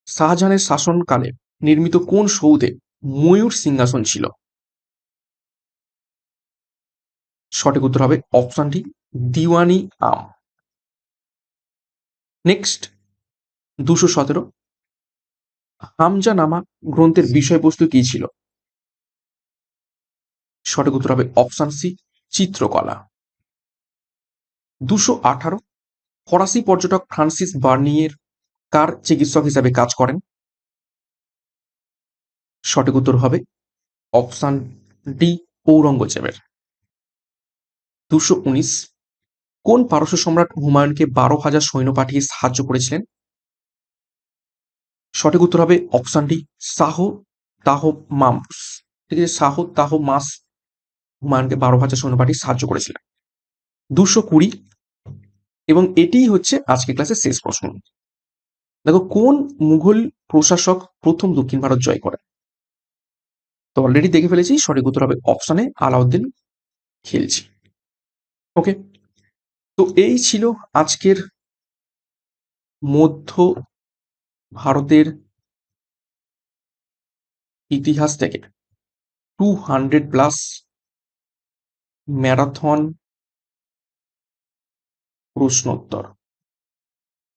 শাহজাহানের শাসনকালে নির্মিত কোন সৌধে ময়ূর সিংহাসন ছিল? সঠিক উত্তর হবে অপশন ডি, দিওয়ানি আম। নেক্সট 217 হামজানামা গ্রন্থের বিষয়বস্তু কি ছিল? সঠিক উত্তর হবে অপশন সি, চিত্রকলা। 218 ফরাসি পর্যটক ফ্রান্সিস বার্নিয়ের কার চিকিৎসক হিসাবে কাজ করেন? সঠিক উত্তর হবে অপশন ডি, ঔরঙ্গজেবের। 219 কোন পারস্য সম্রাট হুমায়ুনকে 12,000 সৈন্য পাঠিয়ে সাহায্য করেছিলেন? সঠিক উত্তর হবে অপশন ডি, শাহ তাহমাস। ঠিক আছে, শাহ তাহমাস হুমায়ুনকে 12,000 সৈন্য পাঠিয়ে সাহায্য করেছিলেন। 220 এবং এটিই হচ্ছে আজকে ক্লাসের শেষ প্রশ্ন। দেখো, কোন মুঘল প্রশাসক প্রথম দক্ষিণ ভারত জয় করেন? তো অলরেডি দেখে ফেলেছি, সঠিক উত্তর হবে অপশনে আলাউদ্দিন খিলজি। ওকে, তো এই ছিল আজকের মধ্য ভারতের ইতিহাস থেকে 200+ ম্যারাথন প্রশ্নোত্তর।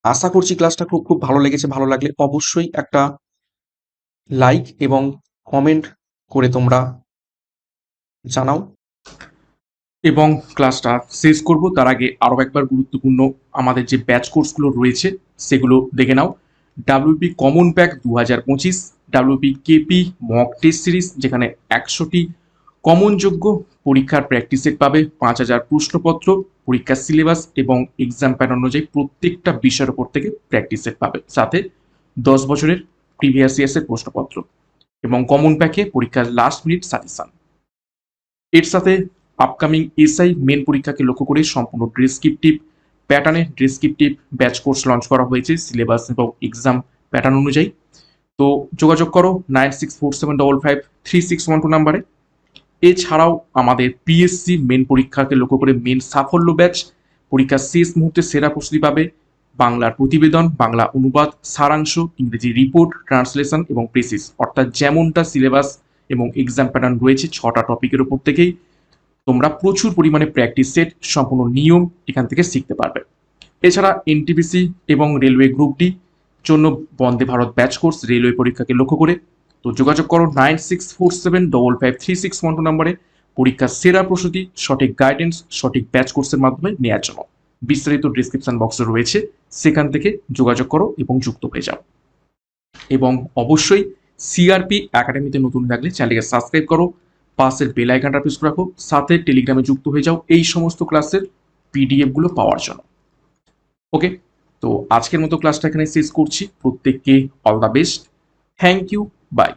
আশা করছি ক্লাসটা খুব খুব ভালো লেগেছে। ভালো লাগলে অবশ্যই একটা লাইক এবং কমেন্ট করে তোমরা জানাও। এবং ক্লাসটা শেষ করব তার আগে আরও একবার গুরুত্বপূর্ণ আমাদের যে ব্যাচ কোর্সগুলো রয়েছে সেগুলো দেখে নাও। W P common pack 2025, W P K P mock test series, যেখানে 100টি কমনযোগ্য পরীক্ষার প্র্যাকটিস সেট পাবে, 5,000 প্রশ্নপত্র, পরীক্ষার সিলেবাস এবং এক্সাম প্যাটার্ন অনুযায়ী প্রত্যেকটা বিষয়ের উপর থেকে প্র্যাকটিস সেট পাবে, সাথে 10 বছরের প্রিভিয়াস ইয়ার্সের প্রশ্নপত্র এবং কমন প্যাকে পরীক্ষার লাস্ট মিনিট সাজেশন। এর সাথে আপকামিং এসআই মেন পরীক্ষাকে লক্ষ্য করে সম্পূর্ণ ডেসক্রিপটিভ প্যাটার্নে ডেসক্রিপটিভ ব্যাচ কোর্স লঞ্চ করা হয়েছে সিলেবাস এবং এক্সাম প্যাটার্ন অনুযায়ী। তো যোগাযোগ করো 9647553612 নাম্বারে। এছাড়াও আমাদের পিএসসি মেন পরীক্ষাকে লক্ষ্য করে মেন সাফল্য ব্যাচ, পরীক্ষার শেষ মুহূর্তে সেরা প্রস্তুতি পাবে, বাংলার প্রতিবেদন, বাংলা অনুবাদ, সারাংশ, ইংরেজি রিপোর্ট, ট্রান্সলেশন এবং প্রেসিস, অর্থাৎ যেমনটা সিলেবাস এবং এক্সাম প্যাটার্ন রয়েছে 6টা টপিকের উপর থেকেই তোমরা প্রচুর পরিমাণে প্র্যাকটিস সেট সম্পূর্ণ নিয়ম এখান থেকে শিখতে পারবে। এছাড়া এনটিপিসি এবং রেলওয়ে গ্রুপ ডি জন্য Vande Bharat batch course railway পরীক্ষাকে লক্ষ্য করে। তো যোগাযোগ করো 9647553612 নম্বরে পরীক্ষার সেরা প্রস্তুতি, সঠিক গাইডেন্স, সঠিক ব্যাচ কোর্সের মাধ্যমে নেওয়ার জন্য। বিস্তারিত ডিসক্রিপশন বক্সে রয়েছে, সেখান থেকে যোগাযোগ করো এবং যুক্ত হয়ে যাও। এবং অবশ্যই সিআরপি একাডেমিতে নতুন থাকলে চ্যানেলকে সাবস্ক্রাইব করো, পাশের বেল আইকনটা প্রেস করে রাখো, সাথে টেলিগ্রামে যুক্ত হয়ে যাও এই সমস্ত ক্লাসের পিডিএফগুলো পাওয়ার জন্য। ওকে, তো আজকের মতো ক্লাসটা এখানে শেষ করছি। প্রত্যেককে all the best. Thank you, by.